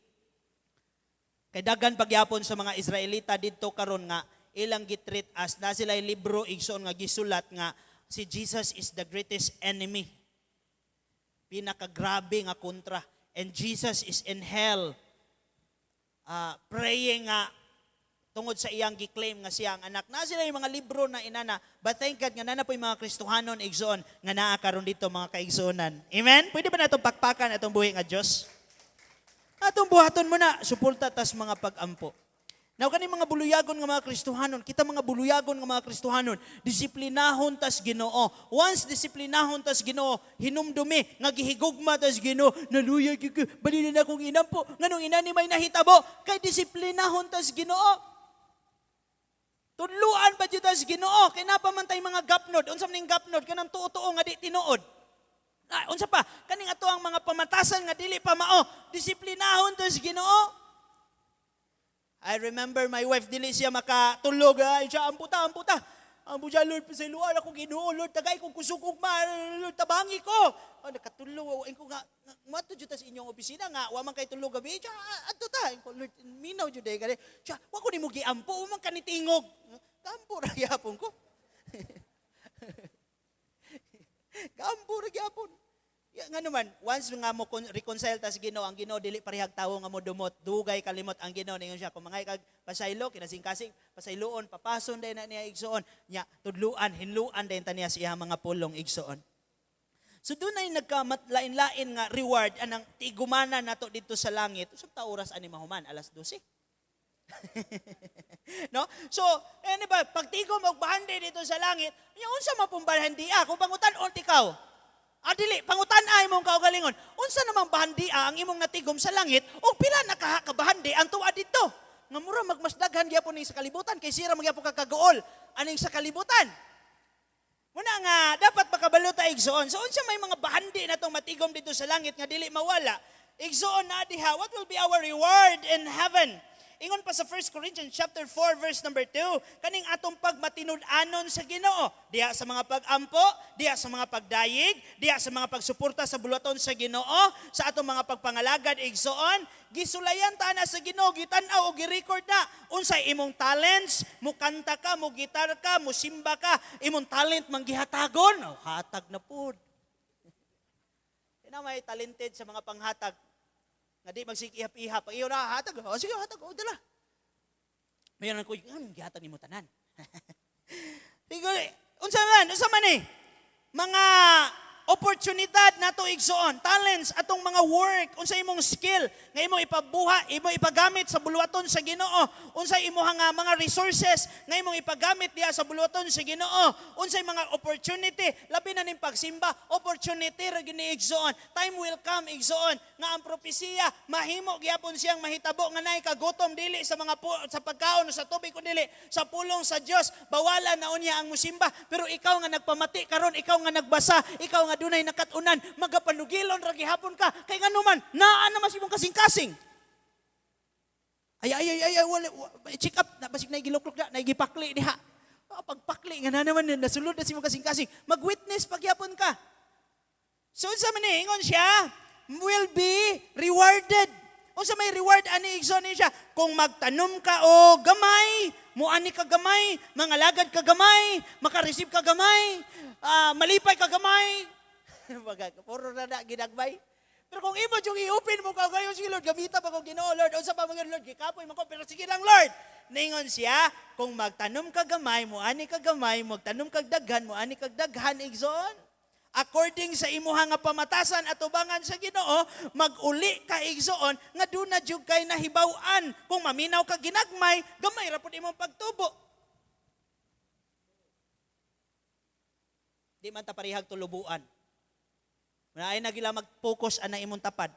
Kay daghan pagyapon sa mga Israelita didto karon nga ilang gitreat as na sila libro igsoon nga gisulat nga si Jesus is the greatest enemy. Pinakagrabe nga kontra. And Jesus is in hell praying tungod sa iyang giklaim nga siyang anak. Na sila yung mga libro na inana. But thank God nga nana po yung mga Kristohanon igsoon nga naa karon dito mga kaigsoonan. Amen? Pwede ba natong pakpakan atong buhi nga Diyos? Atong buhaton mo na, suporta tas mga pag-ampo. Now, kani mga buluyagon nga mga Kristohanon, kita mga buluyagon nga mga Kristohanon, disiplinahon tas Ginoo. Once disiplinahon tas Ginoo, hinumdumi, nga gihigugma tas Ginoo, naluya gyud, balina na akong inampo, nganong ina ni may nahitabo, kay disiplinahon tas Ginoo. Tudluan pa jud tas Ginoo, kay napamantay mga gapnod, unsa maning gapnod kanang tuo-tuo nga di tinuod. Unsa pa, kaning ato ang mga pamatasan nga dili pa mao, disiplinahon tas Ginoo. I remember my wife, dili siya makatulog. Siya, amputa. Ampo siya, Lord, pasailuan ako Ginoo. Lord, tagay kong kusukog ma. Lord, tabangi ko. Nakatulog. Ko nga, mato dyan sa inyong opisina nga, waman kay tulog gabi. Siya, ato ta. Lord, minaw dyan dahil. Siya, wako ni mo giampo, umang kanitingog. Kampo ra gyapon ko. Kampo ra gyapon. Nga naman, once nga mo reconcile tas Ginoo, ang Ginoo dili parehag tawo nga mo dumot, dugay kalimot ang Ginoo ningon siya kung mga kag pasaylo kinasing-kasing pasayloon papason day na niya igsoon nya tudluan hinluan day taniya sa iyang mga pulong igsoon. So dunay nagkamatlain-lain nga reward anang tigumana nato dito sa langit. Usab ta oras ani mahuman alas 12. No? So, ba pagtigom og bahandi dito sa langit, nya unsa mapumbahandia kung pangutan-on tikaw? Dili, pangutan-ay mong kaugalingon. Unsa namang bahandia ang imong natigom sa langit o pila nakakabahandi ang tuwa dito? Nga mura magmasdaghan gyapon ning sa kalibutan kay sira magyapon ka kagool aning sa kalibutan. Muna nga dapat makabalo ta igsoon. So unsa may mga bahandi natong matigom dito sa langit nga dili mawala? Igsoon na diha, what will be our reward in heaven? Ingon pa sa 1 Corinthians chapter 4 verse number 2, kaning atong pagmatinud-anon sa Ginoo, diha sa mga pag-ampo, diha sa mga pagdayig, diha sa mga pagsuporta sa bulaton sa Ginoo, sa atong mga pagpangalagad igsoon, gisulayan ta na sa Ginoo, gitan-aw o gi-record na unsay imong talents, mo kanta ka, mo gitar ka, mo simba ka, imong talent manggihatagon, hatag na pud. Ina may talented sa mga panghatag. Nga di magsig-ihap-ihap. Pag iyo na, hatag. O sige, hatag. O, dala. Mayroon ko, gihatag ni mo tanan. Sige, unsa man eh. Mga oportunidad nato igsuon, talents atong mga work, unsay imong skill nga imong ipabuha, imong ipagamit sa buluhaton sa Ginoo, unsay imong mga resources nga imong ipagamit diha sa buluhaton sa Ginoo, unsay mga opportunity labi na ning pagsimba, opportunity ra gini igsuon. Time will come igsuon nga ang propesiya mahimo gyapon siyang mahitabo nga naay kagutom dili sa mga sa pagkaon o sa tubig kundi dili sa pulong sa Dios. Bawalan na unya ang musimba, pero ikaw nga nagpamati karon, ikaw nga nagbasa, ikaw nga dunay nakatunan, magapanugilon ra gihapon ka kay nganuman naa na mas imong kasing-kasing. Ay wala, check up na basig na giluklok na gipakli diha. Pagpakli nga na naman nasulod na si imong kasing-kasing, mag-witness pagyapon ka. So sa maningon siya will be rewarded. Unsa may reward ani igsoon niya kung magtanom ka o gamay, muani ka gamay, mangalagad ka gamay, makareceive ka gamay, malipay ka gamay. Puro na ginagbay. Pero kung imo yung i-open mo ka ngayon, sige Lord, gamita pa kung Ginoo Lord, unsa pa mga Lord, gikapoy man ko, pero sige lang Lord. Ningon siya, kung magtanom ka gamay, muani ka gamay, magtanom kag daghan, muani kag daghan igsoon. According sa imuha nga pamatasan at ubangan sa Ginoo, mag-uli ka igsoon nga duna jud kay nahibaw-an. Kung maminaw ka ginagmay, gamay ra pud imong pagtubo. Di man ta parihag tulubuan. Ay nagila mag-focus ana imong tapad.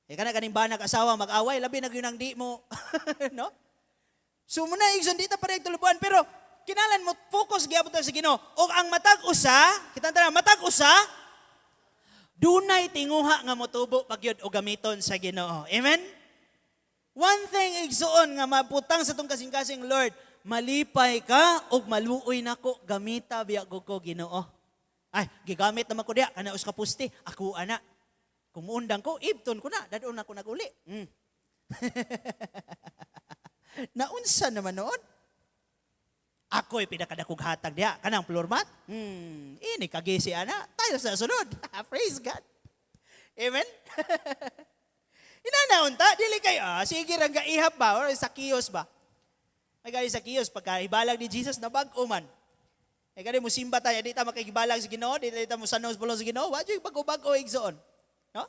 Kana kaning banag asawa mag-away labi na gyud di mo, no? So muna igsoon di ta parihag tulubuan, pero kinalan mo focus gyapon ta sa Ginoo. O ang matag usa, kita tara matag usa, dunay tinguha nga motubo pagyud o gamiton sa Ginoo. Amen. One thing igsuon nga maputang sa tong kasing-kasing, Lord, malipay ka og maluoy nako, gamita biya ko Ginoo. Ay, gigamit naman ko diya, kana us ka pusti, ako ana. Kung muundang ko, ibton ko na, dadon na ko naguli. Naunsa naman noon? Ako'y pinakadakog hatag diya, kanang floor mat? Ini kagisi ana, tayo sa sunod. Praise God. Amen? Inanaunta, dili kayo, sige rang gaihap ba, or sa kiyos ba? Ay gali sa kiyos, pagka ibalag ni Jesus na bag-o man. Ay gali mo simba tayo, di ta makikibalag sa Ginoo, di ta mo sanos bulong sa Ginoo, wadyo yung bago-bago igsoon. No?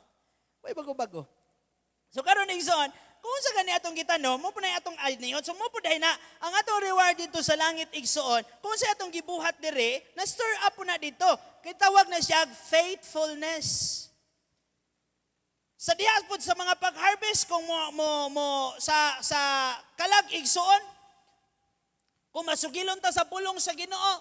Way bago-bago. So karon igsoon, kung sa gani atong gitanong, mo po na atong ayniyon, so mo po dahil na, ang atong reward dito sa langit igsoon, kung sa atong gibuhat dire, na-stir up po na dito. Kaya tawag na siya faithfulness. Sa diha po sa mga pag-harvest, kung sa kalag igsoon, kung masugilon ta sa pulong sa Ginoo,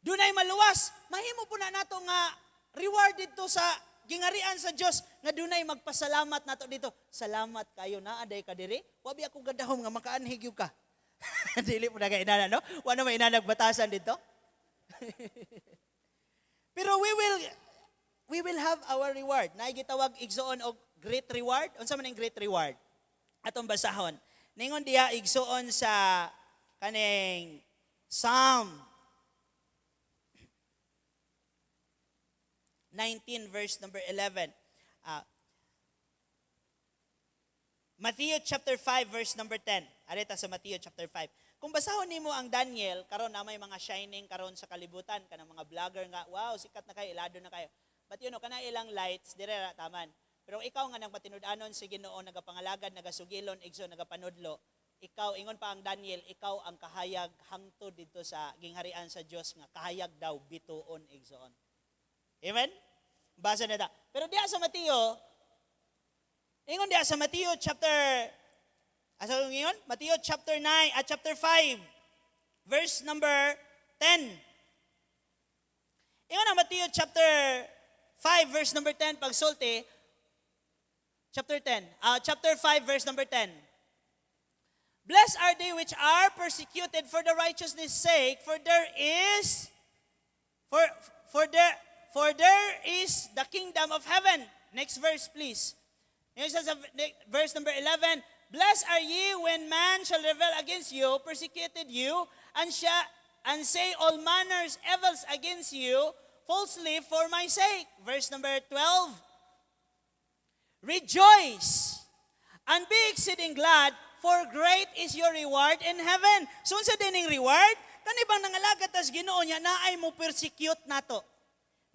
dunay maluwas, mahimo po na nato nga reward dito sa gingarian sa Dios nga dunay magpasalamat nato dito. Salamat kayo na aday ka diri. Wabi ako gadahom nga makaanhig ka. Dili po na kay inana, no? Wala may inanag batasan dito. Pero we will have our reward. Naay gitawag igsoon og great reward. Unsa man ang great reward? Atong basahon. Ningon diha igsoon sa kaning Psalm 19 verse number 11. Matthew chapter 5 verse number 10. Arita sa Matthew chapter 5. Kung basahon nimo ang Daniel, karon na may mga shining karon sa kalibutan, kanang mga vlogger nga, wow, sikat na kayo, ilado na kayo. But you know, kana ilang lights, dire ra taman. Pero ikaw nga nang patinud-anon si Ginoo, nagapangalagad, nagasugilon, igso, nagapanudlo, ikaw, ingon pa ang Daniel, ikaw ang kahayag hangtod dito sa gingharian sa Dios nga kahayag daw bituon igsoon. Amen? Basa na ta. Pero diya sa Mateo, ingon diya sa Mateo chapter, asa ingon? Mateo chapter 9, chapter 5, verse number 10. Ingon ang Mateo chapter 5, verse number 10, pagsulti, chapter 5, verse number 10. Blessed are they which are persecuted for the righteousness' sake, for there is the kingdom of heaven. Next verse, please. Verse number 11. Blessed are ye when man shall rebel against you, persecuted you, and say all manners evils against you, falsely for my sake. Verse number 12. Rejoice and be exceeding glad, for great is your reward in heaven. So sa dining reward, kani bang nangalagad tas Ginoo niya naay mo persecute nato.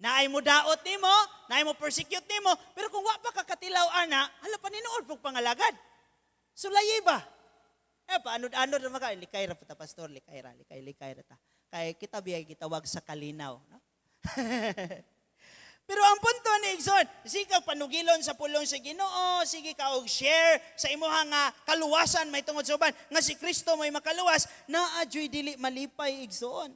Naay mo daot nimo, naay mo persecute nimo, pero kung wa pa kakatilaw ana, hala Paninuod pug pangalagad. Sulayi ba? Paanod-anod ra maka likay ra ta pastor, likay ra ta. Kay kita biyay gitawag sa kalinaw, no? Pero ang punto ni Igsoon, sige ka panugilon sa pulong sa Ginoo, sige ka og share sa imuhang kaluwasan may tungod sa uban nga si Kristo may makaluwas, naa adyoy dili malipay Igsoon.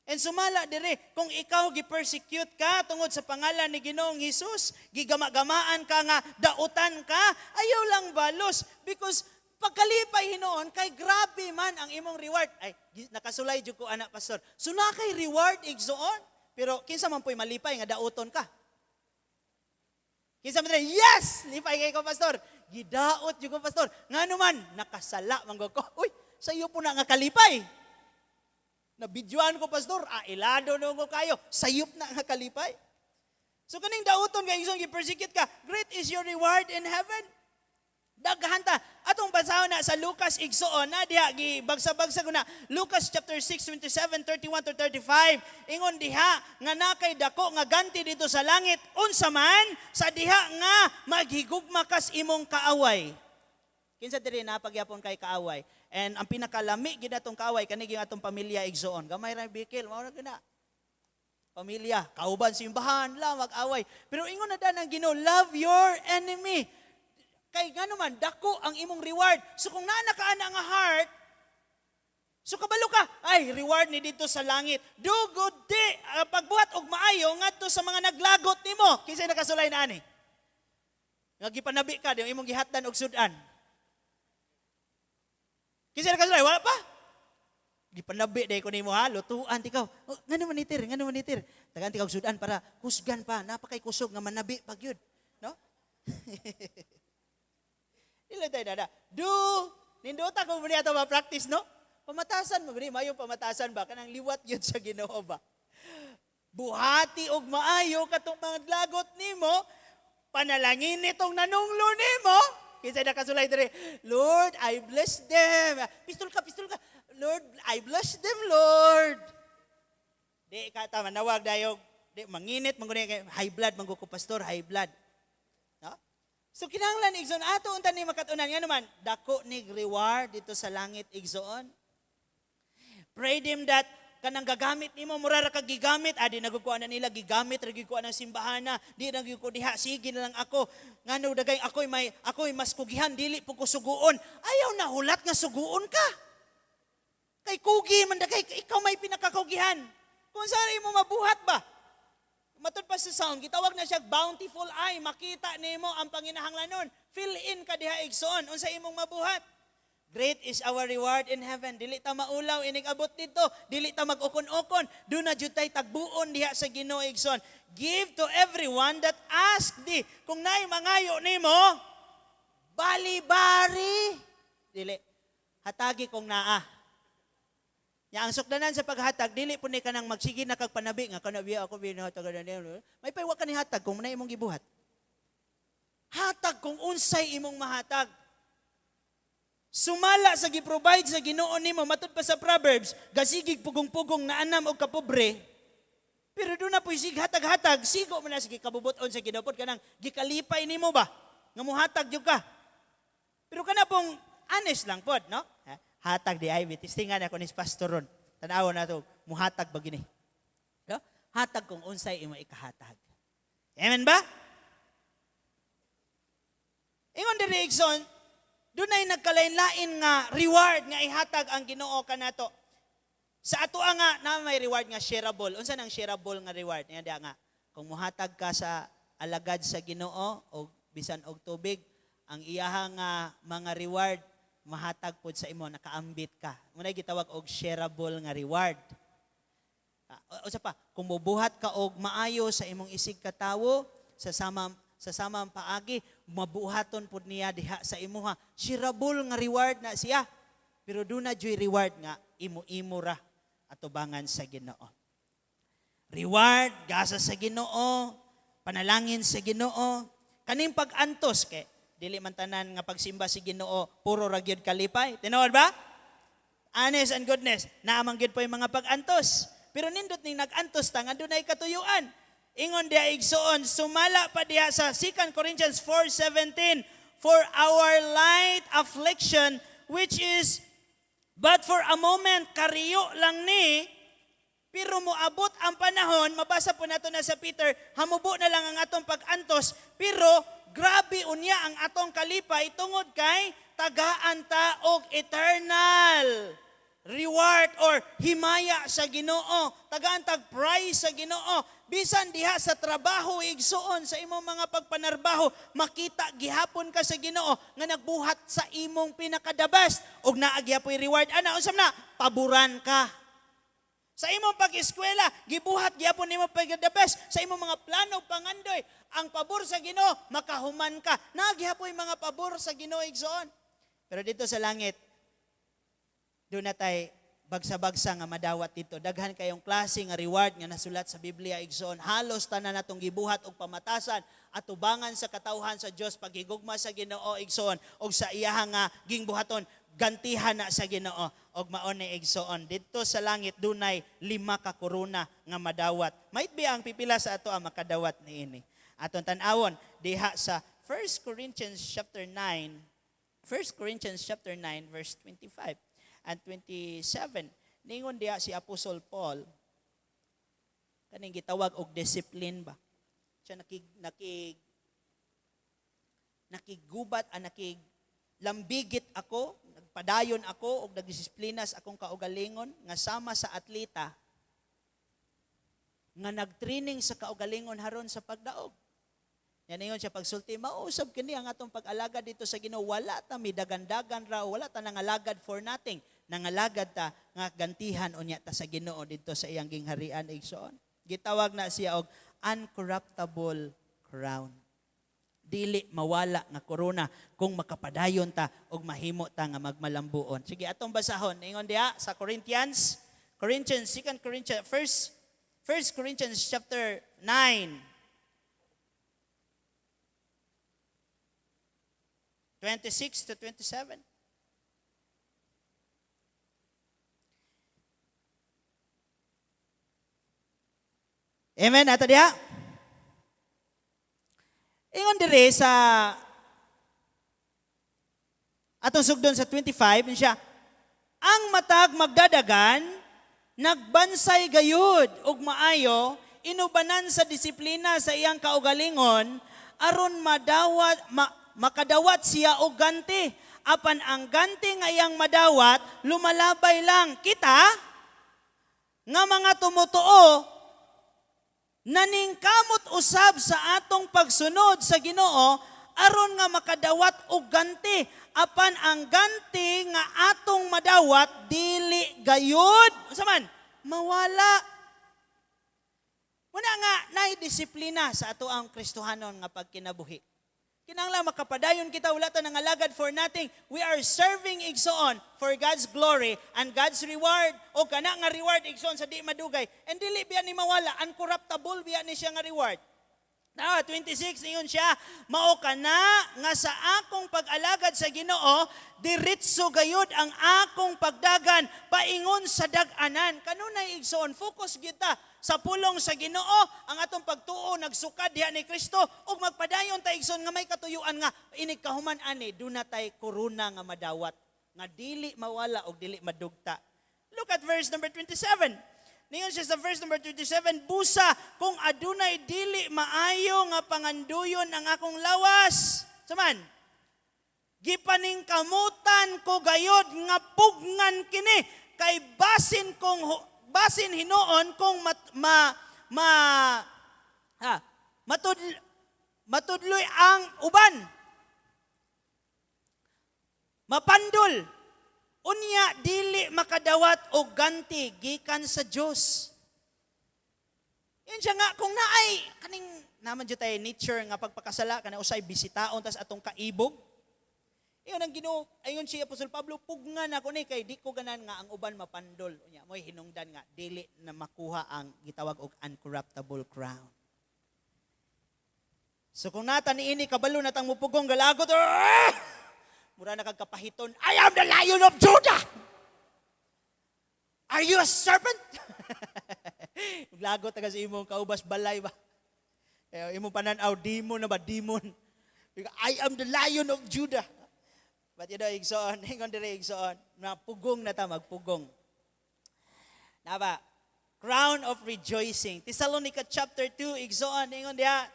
And sumala dire, kung ikaw gi-persecute ka tungod sa pangalan ni Ginoong Hesus, gigama-gamaan ka nga dautan ka, ayaw lang balos because pagkalipay hinoon kay grabe man ang imong reward. Ay, nakasulay jud ko anak pastor. Suna kay reward Igsoon, pero kinsa man po'y malipay nga dauton ka. Kinsa man dire, yes, lipay kay ko pastor. Gidaot jud ko pastor. Ngano man nakasala man ko. Uy, sayo po na nga kalipay. Nabidyoan ko, pastor, ilado na ko kayo, sayop na nga kalipay. So kaning dauton kay isang gi-persecute ka, great is your reward in heaven. Daghan ta. Atong basahon na sa Lucas igsoon na diha gibagsa-bagsa ko na Lucas chapter 6 27 31 to 35. Ingon diha nga nakay dako nga ganti dito sa langit unsa man sa diha nga maghigugma kas imong kaaway. Kinsa diri na pagyapon kay kaaway. And ang pinakalami gid atong kaaway kani gyud atong pamilya igsoon. Gamay ra bikil mao ra gina. Pamilya, kauban simbahan la mag-away. Pero ingon na dan ang Ginoo, love your enemy. Kay gano man dako ang imong reward. So kung naa ka ana nga heart, so kabalo ka, ay reward ni dito sa langit. Do good pagbuhat og maayo ngadto sa mga naglagot nimo. Kinsay nakasulay na ani? Nga gipanabi ka di imong gihatdan og sudan. Kinsay nakasulay wala pa? Gipanabi day ko nimo ha, lutuan tikaw. Oh, ngano man itir? Tagan tikaw og sudan para kusgan pa, napakay kusog nga manabi pagyud, no? Dili tayo dada. Nindota kung muli ato ma-practice, no? Pamatasan mo, mayong pamatasan ba? Kanang liwat yun sa Ginoo ba? Buhati og maayo katong mga lagot nimo, panalangin nitong nanunglo nimo, kinsa nakasulay dire, Lord, I bless them. Pistol ka. Lord, I bless them, Lord. Di ka ta manawag dayog, di manginit manguni kay high blood manggo ko pastor, high blood. No? So kinahanglan igsoon ato unta ni makatunan nga naman dako nig reward dito sa langit igsoon. Pray them that kanang gagamit nimo mura ra kag gigamit adi nagkuha na nila gigamit ra gid ko ang simbahan na di nagkuha ko diha sige na lang ako ngano dagay ako'y mas kugihan dili po ko suguon ayaw na hulat nga suguon ka kay kugi man dagay ikaw may pinakakugihan kung saan imo mabuhat ba matud pa sa sound gitawag na siya bountiful eye makita nimo ang panginahanglanon fill in ka diha igsoon unsa imong mabuhat. Great is our reward in heaven. Dili ta maulaw inig abot dito. Dili ta mag-ukon-ukon. Do na jud tay tagbuon diha sa Ginoo igsoon. Give to everyone that ask thee. Kung naay mangayo nimo, bali-bari. Dili. Hatagi kung naa. Ya ang sukdanan sa paghatag, dili po ni kanang magsige na kag panabi nga kanabiya ako binahatag na niya. May paywa ka ni hatag kung na imong gibuhat. Hatag kung unsay imong mahatag. Sumala sa gi-provide sa Ginoo nimo matud pa sa Proverbs, gasigig pugong-pugong na anam og kapobre. Pero do na po'y sig hatag-hatag, sigo man na sige kabubuton sa Ginoo pod kanang gikalipay nimo ba? Nga muhatag jud ka. Pero kana pong honest lang pod, no? Hatag di ay testingan ako ni pastor ron. Tan-aw na to, muhatag ba gini? No? Hatag kung unsay imo ikahatag. Amen ba? Ingon diri igsoon, dunay nagkalain-lain nga reward nga ihatag ang Ginoo kanato. Sa ato nga na may reward nga shareable. Unsa nang shareable nga reward? Nga dia nga kung muhatag ka sa alagad sa Ginoo o bisan og tubig, ang iyahang mga reward mahatag pud sa imo nakaambit ka. Munay gitawag og shareable nga reward. Unsa pa? Kung mobuhat ka og maayo sa imong isig katawo sa samang paagi, mabuhaton pud niya diha sa imuha. Shareable nga reward na siya. Pero do na joy reward nga imo-imo ra atubangan sa Ginoo. Reward gasa sa Ginoo, panalangin sa Ginoo, kaning pag-antos kay dili man tanan nga pagsimba si Ginoo puro ra gyud kalipay. Tinuod ba? honest and goodness. Naamang gyud po yung mga pag-antos. Pero nindot ning nag-antos ta nga dunay katuyuan. Ingon diha igsoon, sumala pa diha sa 2 Corinthians 4:17, for our light affliction, which is but for a moment, kariyo lang ni, pero moabot ang panahon, mabasa po nato na sa Peter, hamubo na lang ang atong pag-antos, pero grabe unya ang atong kalipay tungod kay tagaan ta og eternal reward or himaya sa Ginoo. Tagaan tag prize sa Ginoo. Bisan diha sa trabaho igsuon sa imong mga pagpanarbaho, makita gihapon ka sa Ginoo nga nagbuhat sa imong pinakadabas og naa gyapon reward. Ana unsam na? Paboran ka. Sa imong pag-eskwela, gibuhat gyapon nimo pagkadabas sa imong mga plano pangandoy. Ang pabor sa Ginoo, makahuman ka. Naa gyapon mga pabor sa Ginoo igsuon. Pero dito sa langit, doon na tayo bagsa-bagsa nga madawat dito. Daghan kayong klase nga reward nga nasulat sa Biblia igsoon. Halos tanan natong gibuhat og pamatasan at tubangan sa katawhan sa Dios paghigugma sa Ginoo igsoon og sa iyahang nga gingbuhaton gantihan na sa Ginoo og mao ni igsoon. Dito sa langit dunay 5 ka korona nga madawat. Might be ang pipila sa ato ang makadawat niini. Aton tan-awon diha sa 1 Corinthians chapter 9 verse 25 and 27. Ningon diha si Apostol Paul, kaning gitawag og discipline ba? Siya nakigubat, nakiglambigit ako, nagpadayon ako og nagdisiplinas akong kaugalingon nga sama sa atleta nga nagtraining sa kaugalingon haron sa pagdaog. Yan ingon siya pagsulti, mausab kini ang atong pag-alagad dito sa Ginoo. Wala ta midagan-dagan raw, wala ta nangalagad for nothing. Nangalagad ta nga gantihan unya ta sa Ginoo dito sa iyang gingharian igsoon. Gitawag na siya og uncorruptible crown. Dili mawala nga korona kung makapadayon ta og mahimo ta nga magmalambuon. Sige atong basahon ingon diha sa Corinthians 2 Corinthians 1 Corinthians chapter 9 26 to 27. Amen, ato diha. Ingon dire sa atong sugdon sa 25 siya, ang matag magdadagan, nagbansay gayud ug maayo, inubanan sa disiplina sa iyang kaugalingon, aron makadawat siya og ganti. Apan ang ganti nga iyang madawat, lumalabay lang. Kita, nga mga tumutuo, naningkamot usab sa atong pagsunod sa Ginoo, aron nga makadawat og ganti. Apan ang ganti nga atong madawat, dili gayud. Unsa man? Mawala. Muna nga, naidisiplina sa ato ang Kristohanon nga pagkinabuhi. Kinahanglan makapadayon kita, wala ta nangalagad for nothing. We are serving igsoon for God's glory and God's reward. O kana nga reward igsoon sa di madugay. And dili biya ni mawala, uncorruptible biya ni siya nga reward. Now, 26, ingon siya, mao kana nga sa akong pag-alagad sa Ginoo, diretso gayud ang akong pagdagan, paingon sa dag-anan. Kanunay igsoon, focus kita sa pulong sa Ginoo, ang atong pagtuo, nagsukad diha ni Kristo, ug magpadayon ta igsoon nga may katuyuan nga, inig kahuman ani, duna tay korona nga madawat, nga dili mawala ug dili madugta. Look at verse number 27. Ningon siya sa verse number 27, busa kung adunay dili maayo nga panganduyon ang akong lawas. Saman, gipaningkamutan ko gayod nga pugngan kini, kay basin hinuon kung matudloy ang uban. Mapandol. Unya dili makadawat og ganti gikan sa Dios. Yan siya nga kung naay kaning naman jud tay nature nga pagpakasala kana usay bisitaon tas atong kaibog. Iyon ang Ginoo, ayon si Apostol Pablo, pugngan ako ni kay di ko ganan nga ang uban mapandol. Unya moy hinungdan nga dili na makuha ang gitawag og uncorruptible crown. So kung nata niini kabalo natang mupugong galagot, mura na kagkapahiton, I am the Lion of Judah! Are you a serpent? Lagot taga sa imong kaubas balay ba? Imong pananaw, demon na ba? Demon. I am the Lion of Judah. But igsoon, hingon dire igsoon, na pugong na ta, magpugong. Naba, crown of rejoicing. Thessalonica chapter 2, igsoon, hingon diha,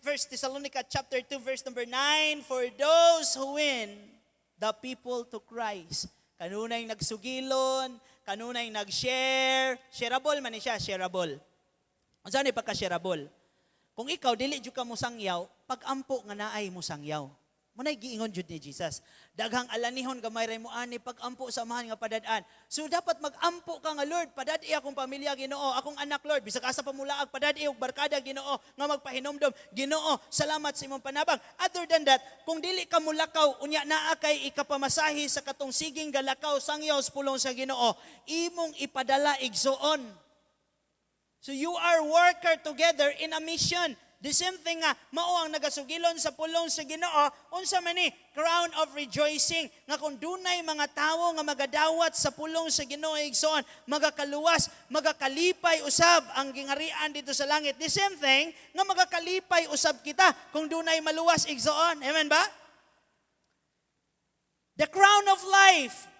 First Thessalonica chapter 2, verse number 9, for those who win the people to Christ. Kanunay nagsugilon, kanunay nag-share, shareable man siya, shareable. Unsa ni pagka-shareable? Kung ikaw dili jud ka mo sangyaw, pag-ampo nga naay mo sangyaw. Munay giingon jud ni Jesus. Daghang alanihon gamay ray mo ani pag-ampo samahan nga padad-an. So dapat mag-ampo ka nga Lord, padad-i akong pamilya Ginoo, akong anak Lord, bisag asa pa mulaag padad-i og barkada Ginoo nga magpahinomdom. Ginoo, salamat sa imong panabang. Other than that, kung dili ka mulakaw unya naa kay ikapamasahi sa katong siging galakaw sangyaw sa pulong sa Ginoo, imong ipadala igsoon. So you are worker together in a mission. The same thing nga, mao ang nagasugilon sa pulong sa Ginoo, unsa man ni crown of rejoicing, nga kung dunay mga tawo nga magadawat sa pulong sa Ginoo igsoon, magakaluwas, magakalipay usab ang gingarian dito sa langit. The same thing nga magakalipay usab kita kung dunay maluwas igsoon. Amen ba? The crown of life.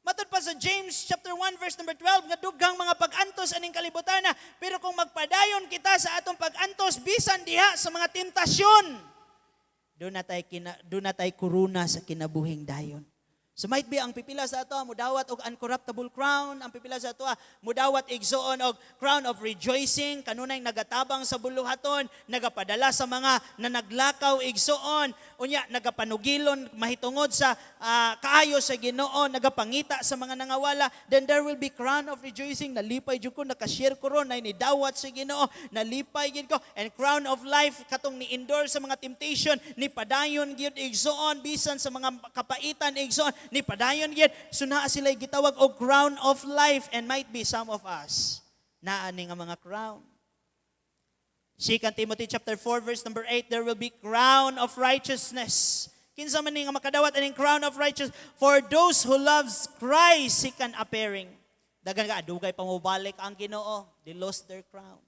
Matod pa sa James chapter 1 verse number 12 nga dughang mga pag-antos aning kalibutan na, pero kung magpadayon kita sa atong pag-antos bisan diha sa mga temptasyon, doon na tay kuruna sa kinabuhing dayon. So might be ang pipila sa ato mudawat og uncorruptible crown, ang pipila sa ato mudawat igsoon og crown of rejoicing, kanunay nagatabang sa buluhaton, nagapadala sa mga nanaglakaw igsoon, unya nagapanugilon mahitungod sa kaayo sa Ginoo, nagapangita sa mga nangawala. Then there will be crown of rejoicing, nalipay jud ko, nakashare ko ron, nay nidawat sa Ginoo, nalipay gid ko, and crown of life katong ni-endure sa mga temptation, ni padayon gyud igsoon bisan sa mga kapaitan igsoon, ni padayon gyud. So naa sila gitawag og crown of life, and might be some of us naa ni nga mga crown. 2 Timothy chapter 4 verse number 8, there will be crown of righteousness. Kinsa man ni nga makadawat aning crown of righteousness for those who loves Christ second appearing. Dagan ka adugay pa mo balik ang Ginoo, they lost their crown.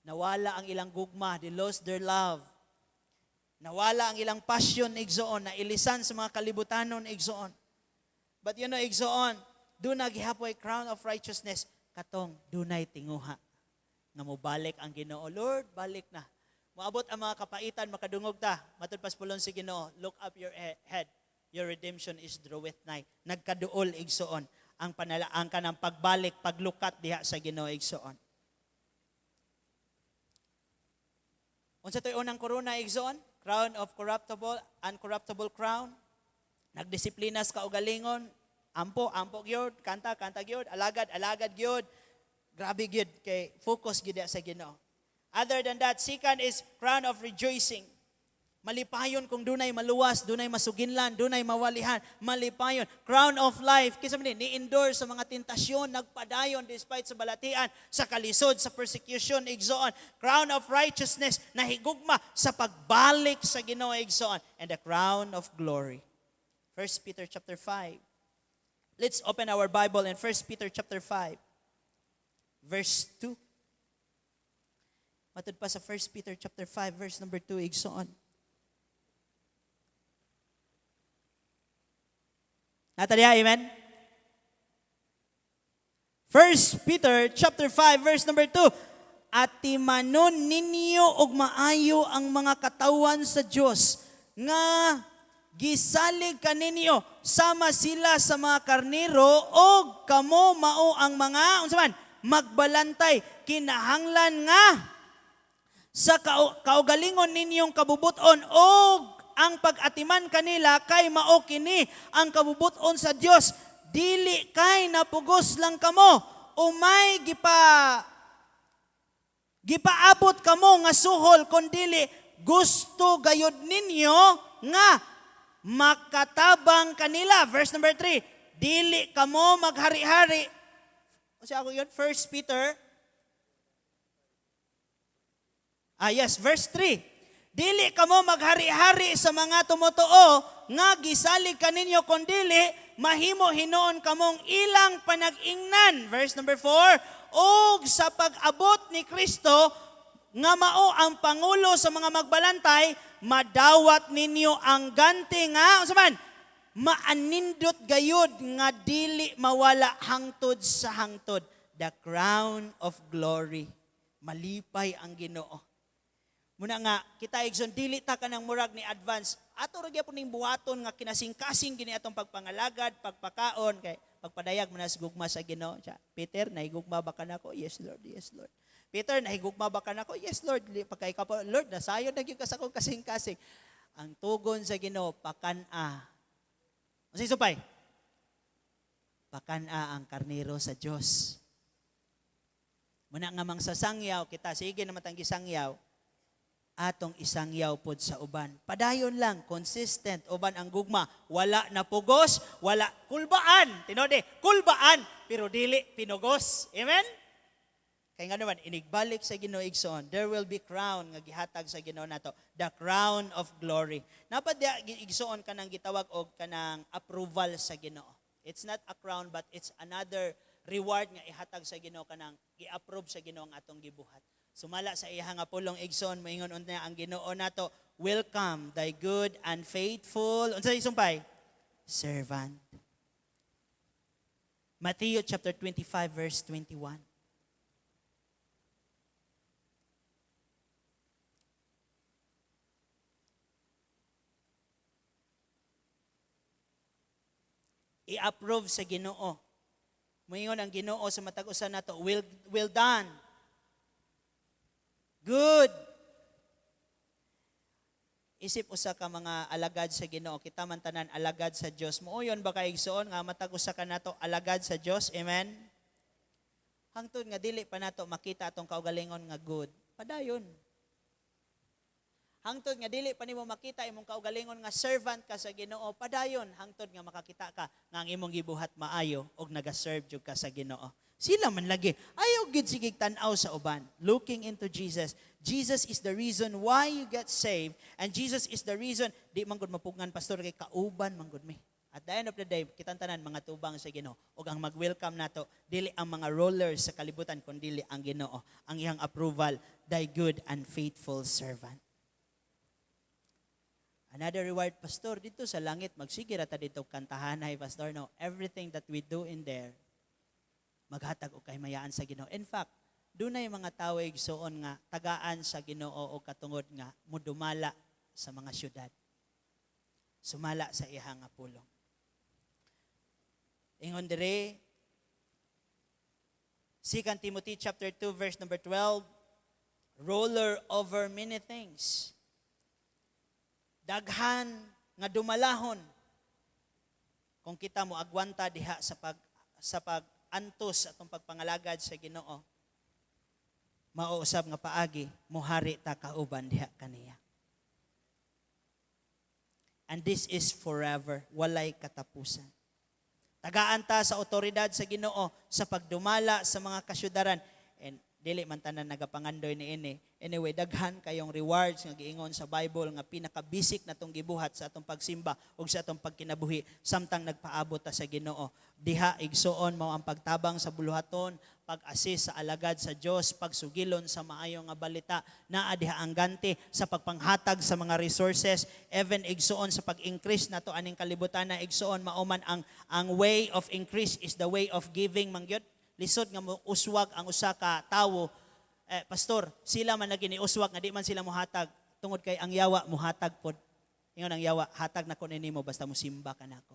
Nawala ang ilang gugma, they lost their love. Nawala ang ilang passion igsoon, na ilisan sa mga kalibutanon igsoon. But igsoon, doon nagihapoy crown of righteousness, katong dunay tinguha nga mo balik ang Ginoo. Lord, balik na. Moabot ang mga kapaitan, makadungog ta. Matod pas pulon si Ginoo, look up your head. Your redemption is draweth nigh. Nagkaduol igsoon ang panalaang kanang pagbalik, paglukat diha sa Ginoo igsoon. Unsa toy unang corona igsoon? Crown of uncorruptible crown. Nagdisiplinas ka og galingon, ampo gyud, kanta gyud, alagad gyud. Grabe gyud kay focus gyud sa Ginoo. Other than that, second is crown of rejoicing. Malipayon kung dunay maluwas, dunay masuginlan, dunay mawalihan, malipayon. Crown of life, kinsa man ni-endure sa mga tentasyon, nagpadayon despite sa balatian, sa kalisod, sa persecution, igsoon. Crown of righteousness, nahigugma sa pagbalik sa Ginoo igsoon. And the crown of glory. 1 Peter chapter 5. Let's open our Bible in 1 Peter chapter 5. Verse 2. Matod pa sa 1 Peter chapter 5, verse number 2, igsoon. Nataliya, amen? 1 Peter chapter 5, verse number 2. At timanon ninyo og maayo ang mga katawan sa Dios nga gisalig kaninyo sama sila sa mga karnero og kamo mao ang mga unsa man magbalantay, kinahanglan nga sa kaugalingon ninyong kabubuton og ang pag-atiman kanila kay mao kini ang kabubuton sa Dios, dili kay napugos lang kamo umay gipaabot kamo nga suhol, kundili gusto gayud ninyo nga makatabang kanila. Verse number 3, dili kamo maghari-hari. Kasi ako yun, 1 Peter. Verse 3. Dili kamo maghari-hari sa mga tumutuo nga gisalig kaninyo kundili mahimo hinuon kamong ilang panag-ingnan. Verse number 4, og sa pag-abot ni Kristo, nga mao ang pangulo sa mga magbalantay, madawat ninyo ang ganti nga, usaman, maanindot gayud nga dili mawala hangtod sa hangtod. The crown of glory. Malipay ang Ginoo. Muna nga, kita igsoon, dili ta ka ng murag ni advance. Ato ra gyapon ning buhaton nga kinasing-kasing gini atong pagpangalagad, pagpakaon, kay pagpadayag mo na sa gugma sa Ginoo. Peter, nahigugma ba ka nako? Yes, Lord. Yes, Lord. Peter, nahigugma ba ka nako? Yes, Lord. Pagkay ka po, Lord, nasayon na gyud ka sa akong kasing-kasing. Ang tugon sa Ginoo, pakana. Unsay supay? Pakana ang karnero sa Dios. Muna nga mang sasangyaw kita, sige naman tang gisangyaw, atong isangyaw pod sa uban. Padayon lang, consistent, uban ang gugma. Wala na pugos, wala kulbaan. Tinode, kulbaan, pero dili pinugos. Amen? Kaya nga naman, inigbalik sa Ginoo igsoon, there will be crown nga gihatag sa Ginoo nato, the crown of glory. Napad igsoon kanang gitawag og kanang approval sa Ginoo. It's not a crown, but it's another reward nga ihatag sa Ginoo kanang gi-approve sa Ginoo ang atong gibuhat. Sumala sa iya nga pulong igsoon, moingon unta ang Ginoo nato, welcome thy good and faithful, unsay sumpay? Servant. Matthew chapter 25 verse 21. I-approve sa Ginoo. Moingon ang Ginoo sa matag usa nato, well done. Good. Isip usa ka mga alagad sa Ginoo, kita man tanan alagad sa Dios. Mooyon ba kay igsoon nga matag usa ka nato alagad sa Dios? Amen. Hangtod nga dili pa nato makita atong kaugalingon nga good. Padayon. Hangtod nga dili pa nimo makita imong kaugalingon nga servant ka sa Ginoo, padayon hangtod nga makakita ka nga ang imong gibuhat maayo og naga-serve jud ka sa Ginoo. Sila man lagi ayaw gid sigig tan-aw sa uban, looking into Jesus. Jesus is the reason why you get saved, and Jesus is the reason di man gud mapugngan pastor kay kauban man gud mi. At the end of the day, kitang tanan mga tubang sa Ginoo ug ang mag-welcome nato dili ang mga rulers sa kalibutan kundi ang Ginoo, ang iyang approval, thy good and faithful servant. Another reward, pastor, dito sa langit, magsige rata dito kantahanay, pastor, no? Everything that we do in there, maghatag o kahimayaan sa Ginoo. In fact, doon na yung mga tawag soon nga, tagaan sa Ginoo o katungod nga, mudumala sa mga syudad. Sumala sa iya nga pulong. Ingon dire, 2 Timothy chapter 2, verse number 12, ruler over many things. Daghan nga dumalahon kung kita mo agwanta diha sa pag-antos atong pagpangalagad sa Ginoo, mauusab nga paagi mohari ta kauban diha kaniya. And this is forever, walay katapusan. Tagaan ta sa otoridad sa Ginoo sa pagdumala sa mga kasyudaran, and dili man tanan nagapangandoy niini. Anyway, daghan kayong rewards nga giingon sa Bible nga pinaka-basic natong gibuhat sa atong pagsimba ug sa atong pagkinabuhi samtang nagpaabot ta sa Ginoo. Diha igsuon mao ang pagtabang sa buluhaton, pag-assist sa alagad sa Dios, pagsugilon sa maayo nga balita, naa diha ang ganti sa pagpanghatag sa mga resources, even igsuon sa pag-increase nato aning kalibutan na igsuon mauman ang way of increase is the way of giving mangyod. Lisod nga uswag ang usa ka tawo, pastor, sila man naginiuswag nga di man sila mohatag tungod kay ang yawa mohatag pod. Ingon ang yawa, hatag na ko nimo basta mo simba ka nako.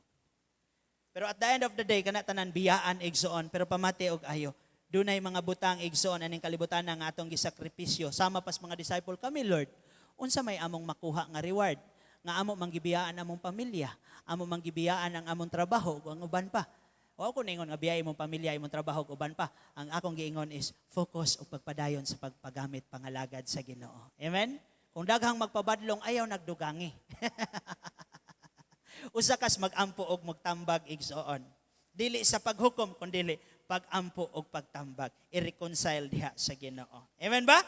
Pero at the end of the day kana tanan biyaan igsuon, pero pamati og ayo. Dunay mga butang igsuon aning kalibutan nga atong gisakripisyo sama pas mga disciple kami, Lord. Unsa may among makuha nga reward? Nga amo manggibiyaan among pamilya, amo manggibiyaan ang among trabaho ug ang uban pa. O ako ningon nga biyay imong pamilya, imong trabaho ug uban pa. Ang akong giingon is focus og pagpadayon sa pagpagamit pangalagad sa Ginoo. Amen? Kung daghang magpabadlong ayaw nagdugangi. Usa kas magampo og magtambag igsuon. Dili sa paghukom kundi pagampo og pagtambag. I-reconcile diha sa Ginoo. Amen ba?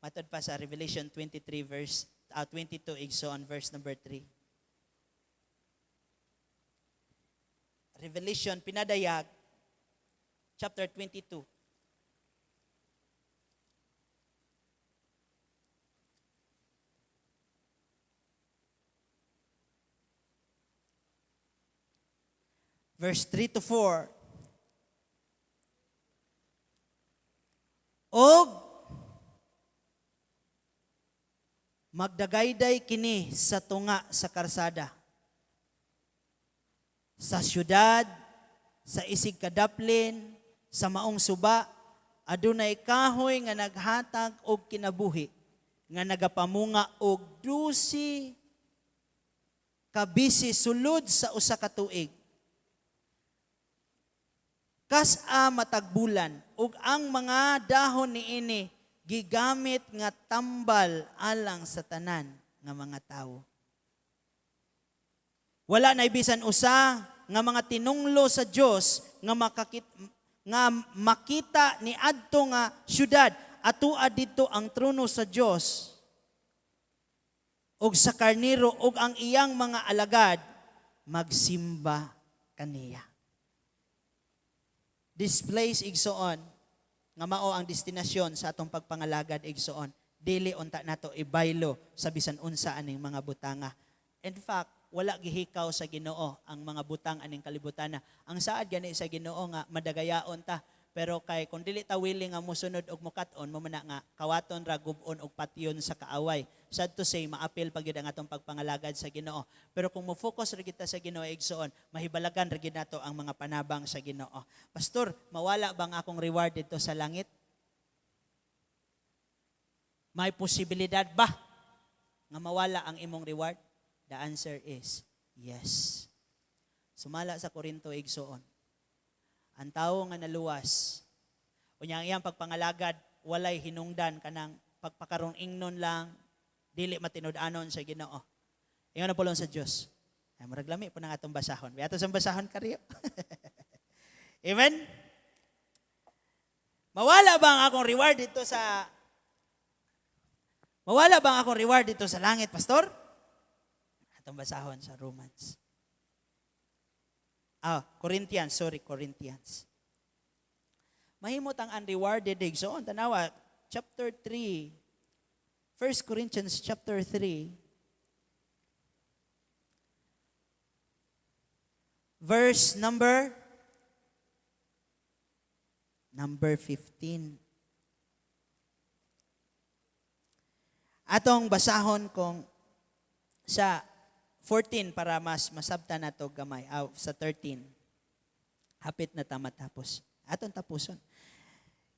Matod pa sa Revelation 23 verse 22 igsuon verse number 3. Revelation pinadayag chapter 22. Verse 3 to 4. Og magdagayday kini sa tunga sa karsada, sa syudad, sa isig kadaplin, sa maong suba, adunay kahoy nga naghatag og kinabuhi, nga nagapamunga og 12 kabisi sulod sa usa ka tuig. Kas-a matagbulan, ug ang mga dahon niini gigamit nga tambal alang sa tanan nga mga tawo. Wala na bisan usa nga mga tinunglo sa Dios nga makita ni adto nga syudad, atua didto ang trono sa Dios ug sa karnero, ug ang iyang mga alagad magsimba kaniya. This place igsoon nga mao ang destinasyon sa atong pagpangalagad igsoon. Dili unta nato ibaylo sa bisan unsa aning mga butanga. In fact, wala gihikaw sa Ginoo ang mga butang aning kalibutan. Ang saad gani sa Ginoo nga madagayaon ta, pero kay kung dili ta willing nga mosunod og mukat-on, mo man nga kawaton ra gub-on og patyon sa kaaway. Sad to say, maapil pag yun ang atong pagpangalagad sa Ginoo. Pero kung mo-focus ra kita sa Ginoo igsoon, mahibalagan ra gid nato ang mga panabang sa Ginoo. Pastor, mawala bang akong reward dito sa langit? May posibilidad ba nga mawala ang imong reward? The answer is yes. Sumala sa Korinto igsoon. Ang tao nga naluwas, unyang iyang pagpangalagad, walay hinungdan kanang pagpakarong ingnon lang, dili matinud-anon sa Ginoo. Ingon na pulong sa Dios. Ay muraglami po nang atong basahon. Biato sa basahon kariyo. Amen. Mawala bang akong reward dito sa langit, pastor? Atong basahon sa Romans. Corinthians. Mahimot ang unrewarded igsoon. Tanawa, chapter 3, 1 Corinthians chapter 3, verse number 15. Atong basahon kung sa 14 para mas masabta na to gamay. Sa 13. Hapit na tamatapos. Atong tapuson.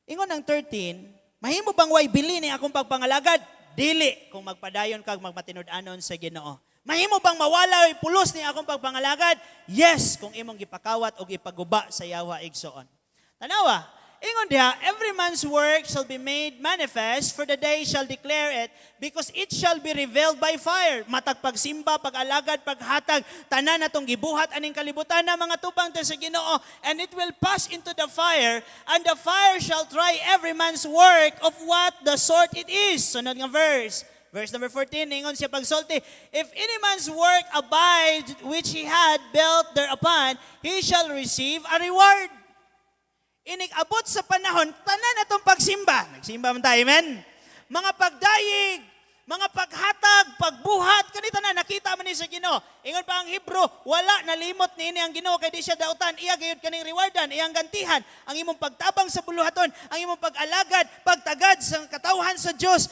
Ingon ang 13, mahimo bang way bili ni akong pagpangalagad? Dili kung magpadayon kag magmatinud-anon sa Ginoo. Mahimo bang mawala oy pulos ni akong pagpangalagad? Yes, kung imong gipakawat o ipaguba sa yawa igsoon. Tanawa, ingon diha, every man's work shall be made manifest, for the day shall declare it, because it shall be revealed by fire. Matag pagsimba, pag-alagad, paghatag, tanan natong gibuhat aning kalibutan na mga tupang ta sa Ginoo, and it will pass into the fire, and the fire shall try every man's work of what the sort it is. Sunod nga verse. Verse number 14, ingon siya pagsulti, if any man's work abide which he had built thereupon, he shall receive a reward. Inig-abot sa panahon, tanan atong pagsimba. Nagsimba man tayo, amen? Mga pagdayig, mga paghatag, pagbuhat, kanita na, nakita man ni sa Ginoo. Ingon pa ang Hebro, wala nalimot ni ini ang Ginoo, kay di siya dautan, iya gayud kaning rewardan, iyang gantihan, ang imong pagtabang sa buluhaton, ang imong pag-alagad, pagtagad sa katawhan sa Dios,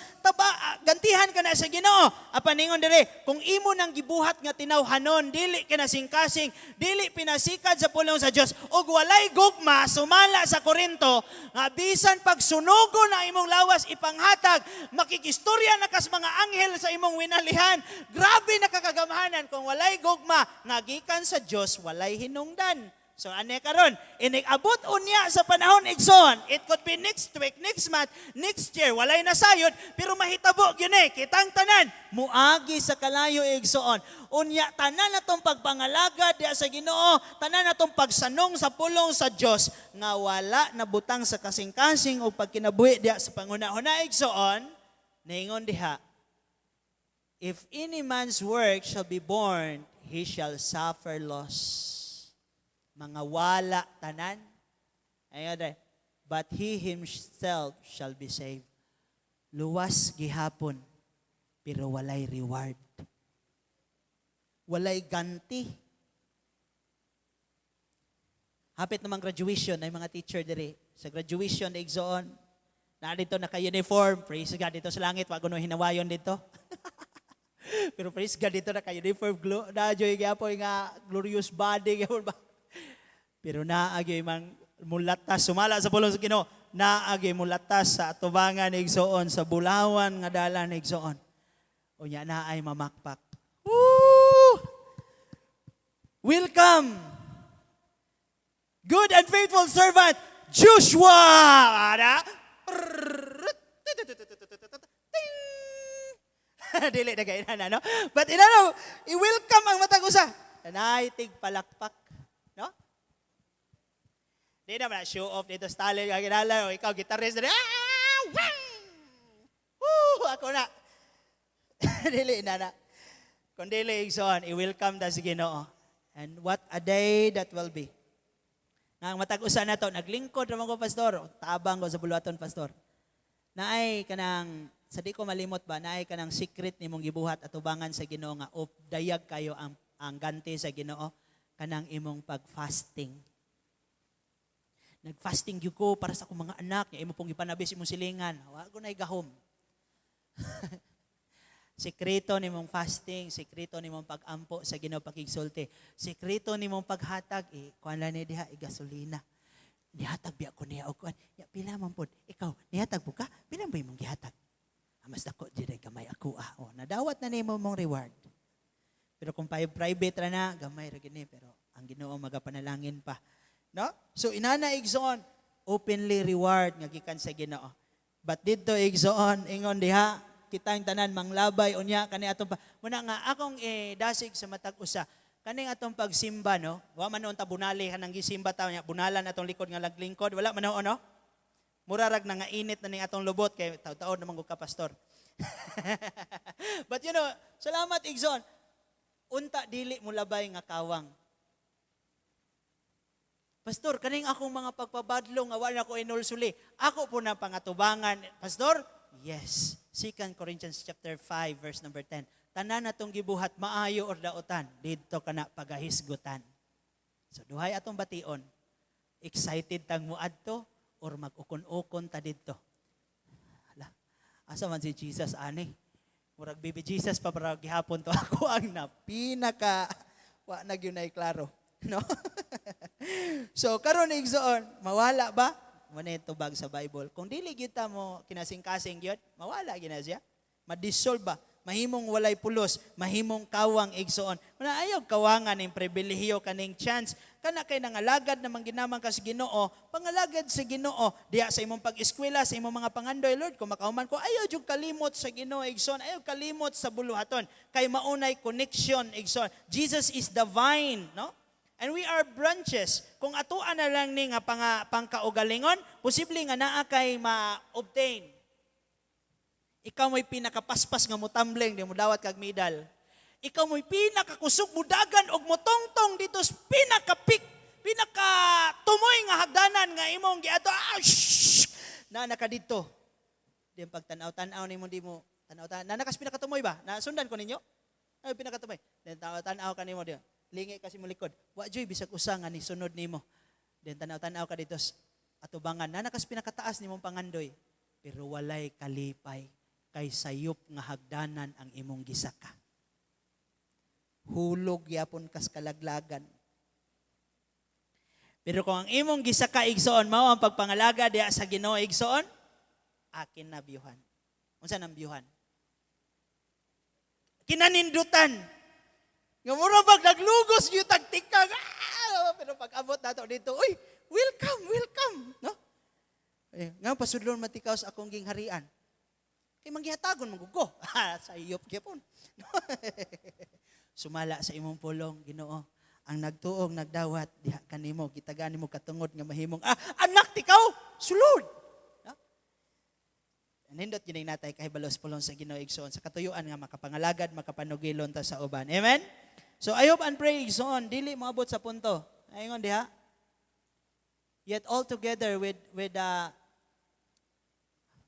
gantihan ka na sa Ginoo. Apan ingon dire, kung imo nang gibuhat nga tinawhanon, dili kinasing-kasing, dili pinasikad sa pulong sa Dios, ug walay gugma, sumala sa Korinto, nga bisan pagsunugo na imong lawas ipanghatag, makikistorya na kas mga anghel sa imong winalihan. Grabe na kakagamahanan kung walay gugma nga gikan sa Dios, walay hinungdan. So ane karon, inig-abot unya sa panahon igsoon. It could be next week, next month, next year, walay nasayod, pero mahitabo gyud kitang tanan muagi sa kalayo igsoon. Unya tanan natong pagpangalagad diha sa Ginoo, tanan natong pagsanong sa pulong sa Dios nga wala na butang sa kasing-kasing o pagkinabuhi diha sa panghuna-huna igsoon. Naingon diha, if any man's work shall be born, he shall suffer loss. mga wala tanan. Ayun, but he himself shall be saved. Luwas gihapon, pero walay reward. Walay ganti. Hapit namang graduation ay mga teacher diri. Sa graduation na igsoon, na dito naka-uniform, praise God, dito sa langit, wag kuno hinawayon dito. Pero praise God, dito naka-uniform, na-joy gyapoy nga glorious body, gapon ba? Pero naagay mang mulatas, sumala sa pulong sa Ginoo, naagay mulatas sa atubangan igsoon, sa bulawan nga dalan igsoon. Unya na ay mamakpak. Woo! Welcome, good and faithful servant, Joshua! Ada? Dili na kayo na, no? But inano, i-welcome ang matag usa. Nanay, tigpalakpak. No? Di naman show off dito sa talent, kaginala, o ikaw, gitarist, ako na. Dili na. Kung dili, igsoon, i-welcome da si Ginoo. And what a day that will be. Nga matag-usa na to, naglingkod naman ko, pastor. Tabang ko sa buluaton, pastor. Naay kanang, sa di ko malimot ba, naay kanang secret ni mong gibuhat at ubangan sa Ginoo nga, dayag kayo ang ganti sa Ginoo, kanang imong pag-fasting. Nag-fasting gyud ko para sa akong mga anak, nga imo pong ipanabis imong silingan. Wa ko na igahom. Sekreto ni mong fasting, sekreto ni mong pag-ampo sa Ginoo pakigsulti. Sekreto ni mong paghatag, kuan lang ni diha gasolina. Nihatag biya ko niya og kuan. Ya pila man pod. Ikaw, nihatag po ka? Pila ba imong gihatag? Mas dako di gamay ako Oh, nadawat na nimo mong reward. Pero kung private ra na, gamay ra gini pero ang Ginoo magapanalangin pa. No? So inana igsoon, openly reward nga gikan sa Ginoo. But didto igsoon ingon diha kita ang tanan manglabay unya kani atong muna nga akong dasig sa matag usa kaning atong pagsimba no wa man noon ta bunali kanang gisimba ta nya bunalan atong likod nga laglingkod wala man no murarag na nga init na ning atong lubot kay taud-taud naman ko ka pastor. But you know salamat igsoon unta dili mo labay nga kawang. Pastor, kaning akong mga pagpabadlo nga wala ko inulsuli. Ako po na pangatubangan. Pastor? Yes. 2 Corinthians chapter 5 verse number 10. Tanan natong gibuhat maayo or daotan didto kana pagahisgutan. So duhay atong bation. Excited tang muadto or mag-ukon-ukon ta didto. Hala. Asa man si Jesus ani? Murag baby Jesus pa para gihapon to ako ang napinaka wa na gyud nay klaro. No? So karon igsoon, mawala ba? Muna tubag sa Bible. Kung dili kita mo kinasing-kasing gyud, mawala gina siya. Ma-dissolve ba? Mahimong walay pulos, mahimong kawang igsoon. Muna ayaw kawangan ning pribilehiyo kaning chance kana kay nangalagad namang ginamang ka sa Ginoo, pangalagad sa Ginoo diha sa imong pag-eskwela, sa imong mga pangandoy, Lord, kung makauman ko ayaw jud kalimot sa Ginoo igsoon, ayaw kalimot sa buluhaton kay maunay connection igsoon. Jesus is the vine, no? And we are branches. Kung atuan na lang ni nga pangkaugalingon, posible nga naa kay ma-obtain. Ikaw mo'y pinakapaspas nga mutambleng, di mo dawat kag medal. Ikaw mo'y pinakakusog mudagan og motongtong dito sa pinakatumoy nga hagdanan nga imong giadto. Na nakadito. Di ang pagtanaw-tanaw nimo di mo tanaw-tanaw. Na nakas pinakatumoy ba? Nasundan ko ninyo? Ay pinakatumoy. Den tanaw-tanaw kanimo di. Lingi kasi mo likod. Wa joy bisag usa nga ni sunod nimo. Den tanaw-tanaw ka dito atubangan. Na nakas pinakataas nimong pangandoy. Pero walay kalipay kay sayop nga hagdanan ang imong gisaka. Hulog yapon kas kalaglagan. Pero kung ang imong gisaka igsoon mao ang pagpangalaga diha sa Ginoo igsoon, akin na biyuhan. Unsa nang biyuhan? Kinanindutan. Nga mura pag naglugos yung tagtikang, pero pag abot nato dito, uy, welcome, no? Nga pasudlon matikaw sa akong gingharian. Kay manggihatagon magugo. Sa iyop gyapon. Sumala sa imong pulong, Ginoo. Ang nagtuong nagdawat diha kanimo gitagaan nimo katungod nga mahimong anak tikaw sulod. No? Nindot gyud natay kahibalos pulong sa Ginoo igsoon sa katuyuan nga makapangalagad makapanugilon ta sa uban. Amen. So I hope and pray igsoon dili moabot sa punto. Ingon diha. Yet all together with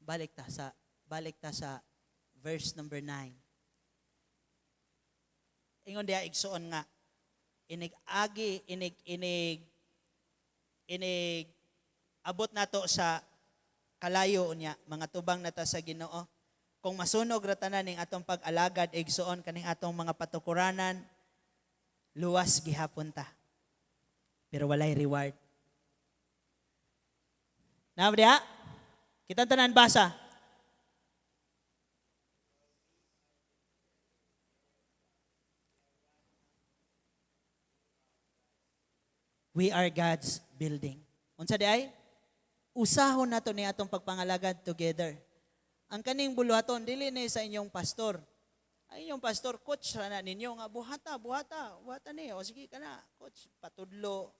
balik ta sa verse number 9. Ingon diha igsuon nga inig abot nato sa kalayo niya mga tubang nata sa Ginoo. Kung masunog ra tanan ning atong pag-alagad igsuon kaning atong mga patukuranan, luwas gihapon ta. Pero walay reward. Naam diha? Kita tanan basa. We are God's building. Unsa di ay? Usahon nato ni atong pagpangalagad together. Ang kaning buluhaton dili ni sa inyong pastor. Ay inyong pastor coach ra na ninyo nga buhata ni o sige kana coach patudlo.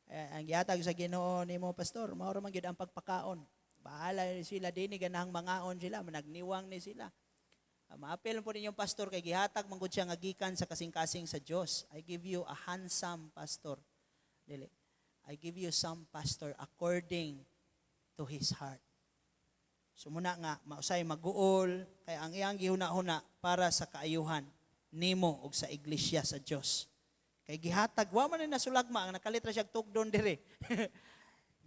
Ang gihatag sa Ginoo nimo pastor mao ra man gyud ang pagpakaon. Bahala sila dinhi ganahang mangaon sila managniwang ni sila. Maapil po ninyong pastor kay gihatag man gud siya nga gikan sa kasing-kasing sa Dios. I give you a handsome pastor. Dili. I give you some pastor according to his heart. So muna nga, mausay maguol, kaya ang iyang gihuna-huna para sa kaayuhan nimo ug sa iglesia sa Dios. Kay gihatag, wa man na sulagma, ang nakalitra siya tugdon dire.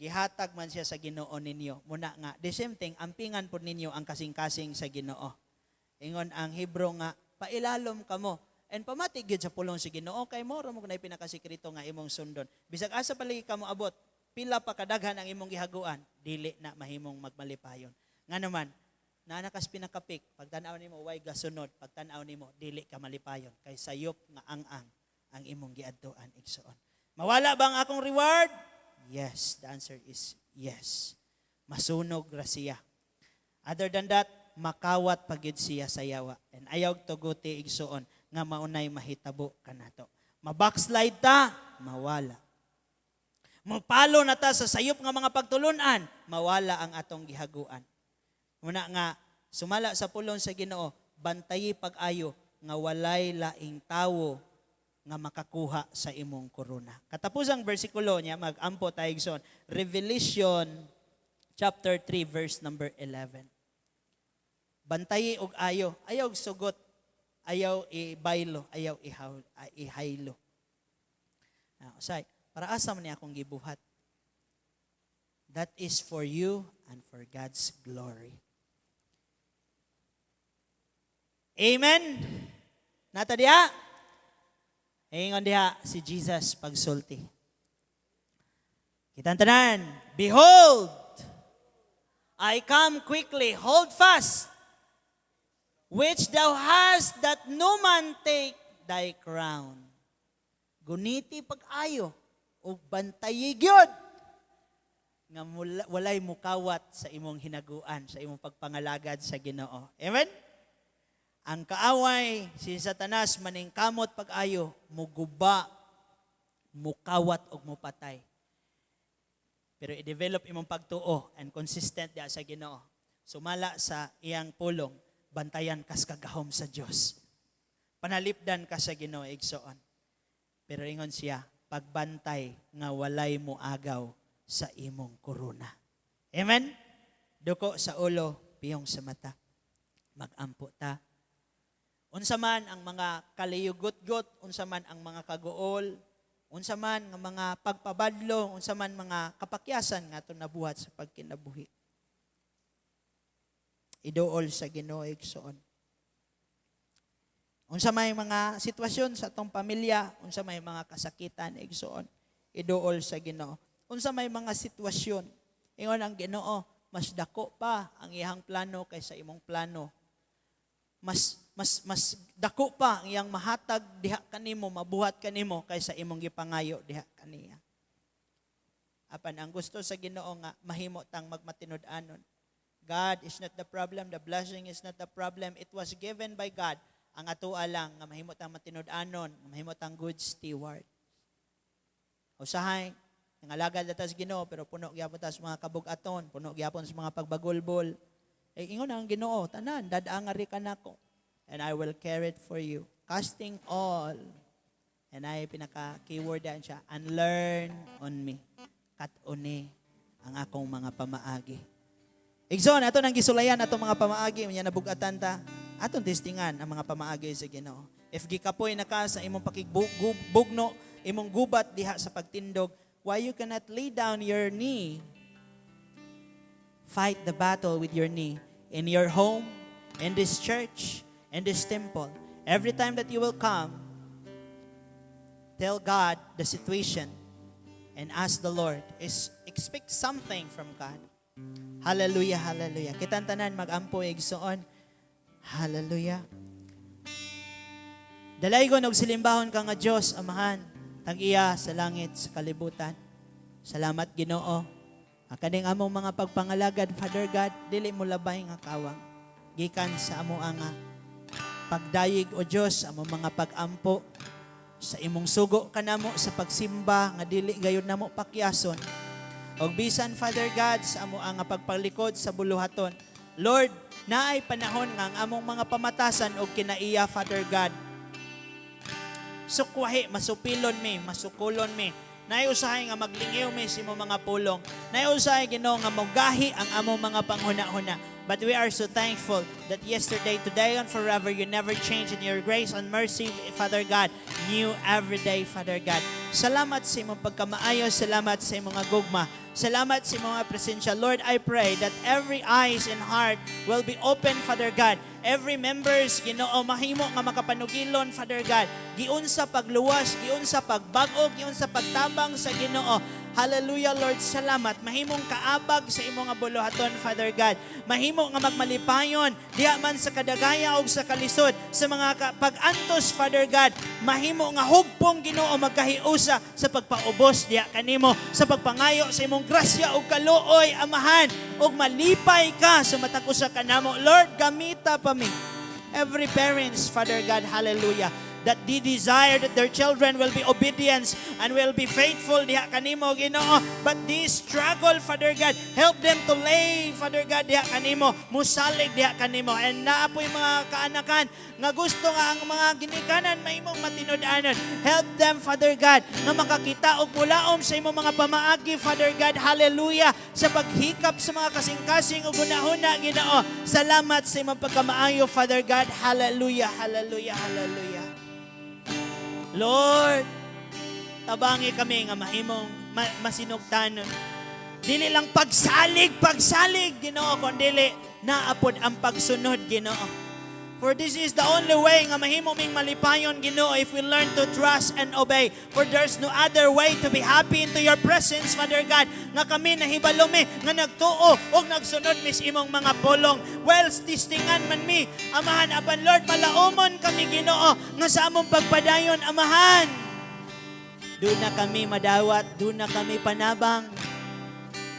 Gihatag man siya sa Ginoo ninyo. Muna nga, the same thing, ampingan po ninyo ang kasing-kasing sa Ginoo. Ingon ang Hebro nga, pailalom kamo. And pamatig gyud sa pulong si Ginoo kay mo ra mo kunay pinakasikreto nga imong sundon. Bisag asa palagi kamo abot, pila pa kadaghan ang imong gihaguan, dili na mahimong magmalipayon. Nga naman, naanakas pinakapik, pagtanaw nimo way gasunod, pagtanaw nimo dili ka malipayon kay sayop nga ang imong giadtoan igsoon. Mawala bang akong reward? Yes, the answer is yes. Masunog ra siya. Other than that, makawat pagyud siya sa yawa. And ayaw tuguti igsoon nga maunay mahitabo kanato. Mabackslide ta, mawala. Mapalo na ta sa sayop nga mga pagtulunan, mawala ang atong gihaguan. Muna nga, sumala sa pulong sa Ginoo, bantayi pag-ayo nga walay laing tawo nga makakuha sa imong korona. Katapusang bersikulo niya, mag-ampo tayo son, Revelation chapter 3 verse number 11. Bantayi og ayo, ayaw sugot, ayaw ibaylo, ayaw ihaylo. Say, para asa man niya akong gibuhat. That is for you and for God's glory. Amen? Nata diha? Ingon diha si Jesus pagsulti. Kitang tanan, behold, I come quickly, hold fast, which thou hast, that no man take thy crown. Guniti pag-ayo, o bantayi gyud nga walay mukawat sa imong hinaguan, sa imong pagpangalagad sa Ginoo. Amen? Ang kaaway, si Satanas, maningkamot pag-ayo, muguba, mukawat og mupatay. Pero i-develop imong pagtuo and consistent diya sa Ginoo. Sumala sa iyang pulong, bantayan kas kagahom sa Dios. Panalipdan ka sa Ginoo igsoon. Pero ingon siya, pagbantay nga walay muagaw sa imong korona. Amen? Duko sa ulo, piyong sa mata. Magampo ta. Unsa man ang mga kaliyugot-got, unsa man ang mga kaguol, unsa man nga mga pagpabadlo, unsa man mga kapakyasan nga aton nabuhat sa pagkinabuhi. Iduol sa Ginoo igsoon. Unsa may mga sitwasyon sa atong pamilya, unsa may mga kasakitan igsoon, iduol sa Ginoo. Unsa may mga sitwasyon, ingon ang Ginoo, mas dako pa ang iyang plano kaysa imong plano. Mas dako pa ang iyang mahatag diha kanimo, mabuhat kanimo kaysa imong gipangayo diha kaniya. Apan ang gusto sa Ginoo nga mahimo tang magmatinud-anon. God is not the problem, the blessing is not the problem. It was given by God. Ang atoa lang nga mahimo tang matinud-anon, mahimo tang good steward. Usahay ang alagad ta sa Ginoo pero puno gyapon ta sa mga kabug-aton, puno gyapon sa mga pagbagulbol. Ingon ang Ginoo, tanan, dadaangari ka nako. And I will care it for you. Casting all And ay pinaka-keyword yan siya, and learn on me. Kat-une ang akong mga pamaagi. Igsoon, ato nang gisulayan atong mga pamaagi, unya nabugatan ta, atong testingan ang mga pamaagi sa Ginoo. If gikapoy na ka sa imong pakigbugno, imong gubat diha sa pagtindog, why you cannot lay down your knee? Fight the battle with your knee in your home, in this church, in this temple. Every time that you will come, tell God the situation and ask the Lord. Expect something from God. Hallelujah, hallelujah. Kitang tanan mag-ampo igsoon. Hallelujah. Dalaygon og silimbahon ka nga Dios amahan, tag-iya sa langit sa kalibutan. Salamat Ginoo. Kaning among mga pagpangalagad, Father God, dili mo labay nga kawang. Gikan sa amo nga pagdayig o Dios among mga pag-ampo sa imong sugo kanamo sa pagsimba nga dili gayud namo pakyason. Og bisan Father God sa amo nga pagpalikod sa buluhaton. Lord, naay panahon nga ang among mga pamatasan og kinaiya Father God. Sukwahi, masupilon mi, masukulon mi. Naay usahay nga maglingiw mi sa imong mga pulong. Naay usahay Ginoo nga mogahi ang among mga panghuna-huna. But we are so thankful that yesterday, today, and forever, you never change in your grace and mercy, Father God, new every day, Father God. Salamat sa imong pagkamaayo, salamat sa imong gugma, salamat sa imong presensya. Lord, I pray that every eyes and heart will be open, Father God. Every members, Ginoo, mahimo nga makapanugilon, Father God. Giun sa pagluwas, giun sa pagbago, giun sa pagtabang sa Ginoo. Hallelujah, Lord. Salamat. Mahimong kaabag sa imong nga buluhaton, Father God. Mahimo nga magmalipayon diha man sa kadagaya o sa kalisod sa mga pag-antos, Father God. Mahimo nga hugpong Ginoo magkahiusa sa pagpaubos diha kanimo sa pagpangayo sa imong grasya o kaluoy, Amahan, ug malipay ka sa matag usa kanamo. Lord, gamita pa mi. Every parents, Father God, hallelujah, that they desire that their children will be obedient and will be faithful diha kanimo, Ginoo. But this struggle, Father God, help them to lay, Father God, diha kanimo, musalig diha kanimo. And naapoy mga kaanakan nga gusto nga ang mga ginikanan mahimong matinud-anon. Help them, Father God, nga makakita og mulaom sa imong mga pamaagi, Father God, hallelujah, sa paghikap sa mga kasing-kasing ug hunahuna, Ginoo. Salamat sa imong pagkamaayo, Father God, hallelujah, hallelujah, hallelujah. Lord, tabangi kami nga mahimong masinugtanon. Dili lang pagsalig, Ginoo, kundi naapod ang pagsunod, Ginoo. For this is the only way nga mahimo ming malipayon, Ginoo, if we learn to trust and obey. For there's no other way to be happy into your presence, Father God, nga kami nahibalo mi, nga nagtuo o nagsunod mis imong mga pulong. Well, tistingan man mi, Amahan, apan Lord, palaumon kami, Ginoo, nga sa among pagpadayon, Amahan. Doon na kami madawat, doon na kami panabang.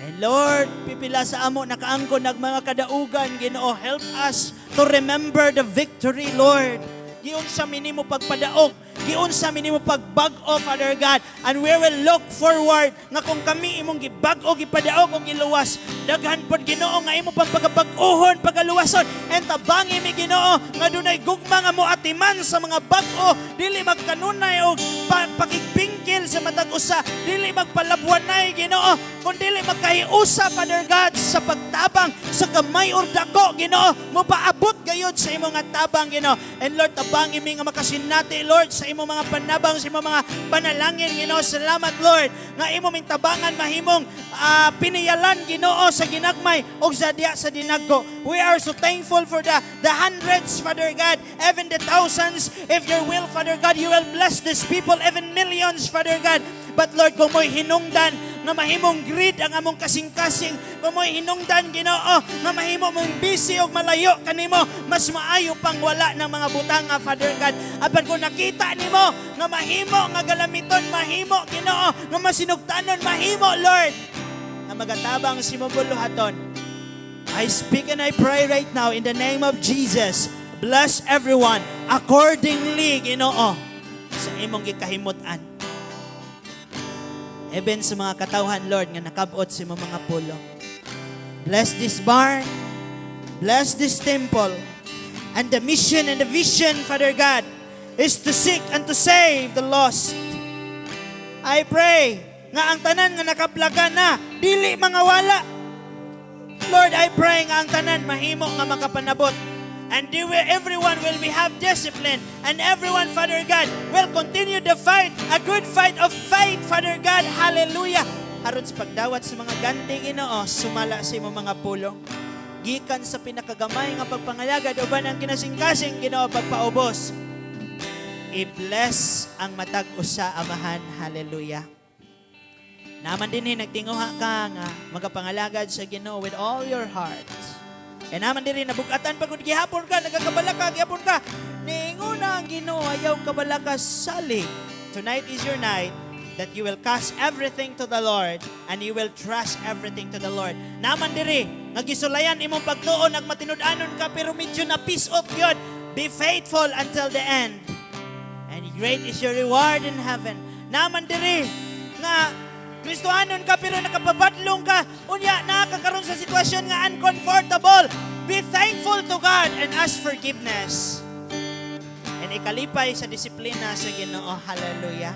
And Lord, pipila sa amo nakaangkon nag mga kadaugan, Ginoo, help us to remember the victory, Lord. Giun sa minimo pagpadaog, giun sa minimo pagbag-o, Father God, and we will look forward nga kung kami imong gibag-o, gipadaog o giluwas, daghan pod, Ginoo, nga imo pagpagabag-ohon, pagaluwason, and tabangi mi, Ginoo, nga dunay gugma nga moatiman sa mga bag-o, dili magkanunay o pakigpingkil sa matag usa, dili magpalabuanay, Ginoo, kung dili magkahiusa, Father God, sa pagtabang sa kamay or dako, Ginoo, mo paabot gayud sa imong nga tabang, Ginoo. And Lord, tabangi mi nga makasinati, Lord, sa imong mga panabang, sa imong mga panalangin, Ginoo. Salamat, Lord, nga imo ming tabangan mahimong piniyalan, Ginoo, sa ginagmay o sa diya sa dinagko. We are so thankful for the hundreds, Father God, even the thousands. If your will, Father God, you will bless these people, even millions, Father God. But Lord, kung mo'y hinungdan nga mahimong greed ang among kasing-kasing, kung mo'y hinungdan, Ginoo, nga mahimo mong busy o malayo kanimo, mas maayo pang wala ng mga butang, Father God. Apan kung nakita nimo nga mahimo nga galamiton, mahimo, Ginoo, nga masinugtanon, mahimo, Lord, nga magatabang si mabuluhaton. I speak and I pray right now in the name of Jesus. Bless everyone accordingly, Ginoo, sa imong gikahimutan. Even sa mga katawhan, Lord, nga nakabot sa mga pulong. Bless this barn, bless this temple, and the mission and the vision, Father God, is to seek and to save the lost. I pray nga ang tanan nga nakaplaga na, dili mga wala. Lord, I pray nga ang tanan mahimo nga makapanabot. And everyone will have discipline. And everyone, Father God, will continue the fight. A good fight of faith, Father God. Hallelujah. Aron sa pagdawat sa mga ganti, Ginoo, sumala sa imong mga pulong. Gikan sa pinakagamay nga pagpangalagad, uban ang kinasing-kasing, Ginoo, pagpaubos. I-bless ang matag usa, Amahan. Hallelujah. Naman din nagtinguha ka nga magapangalagad sa Ginoo with all your heart. E naman din nabugatan pagod gihapon ka, nagakabalaka, gihapon ka. Niinguna ang Ginoo, ayaw kabalaka salig. Tonight is your night that you will cast everything to the Lord and you will trust everything to the Lord. Naman diri, nagisulayan imong pagtuo, nagmatinud-anon ka, pero medyo na peace of God. Be faithful until the end. And great is your reward in heaven. Naman diri, nga Kristohanon ka pero nakapabadlong ka, unya nakakaroon sa sitwasyon nga uncomfortable. Be thankful to God and ask forgiveness. And ikalipay sa disiplina sa Ginoo. Hallelujah.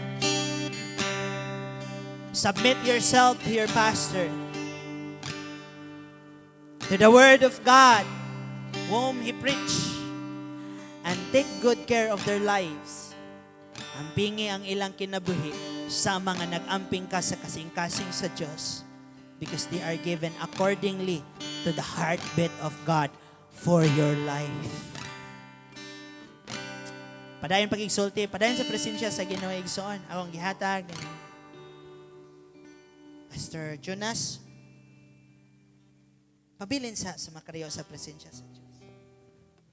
Submit yourself to your pastor, to the word of God whom he preached, and take good care of their lives. Ampingi ang ilang kinabuhi sa mga nag-amping ka sa kasing-kasing sa Diyos, because they are given accordingly to the heartbeat of God for your life. Padayon pag-igsulti, padayon sa presensya sa Ginoo igsoon. Awang gihatag ni Pastor Jonas. Pabilin sa makariyo sa presensya sa Diyos.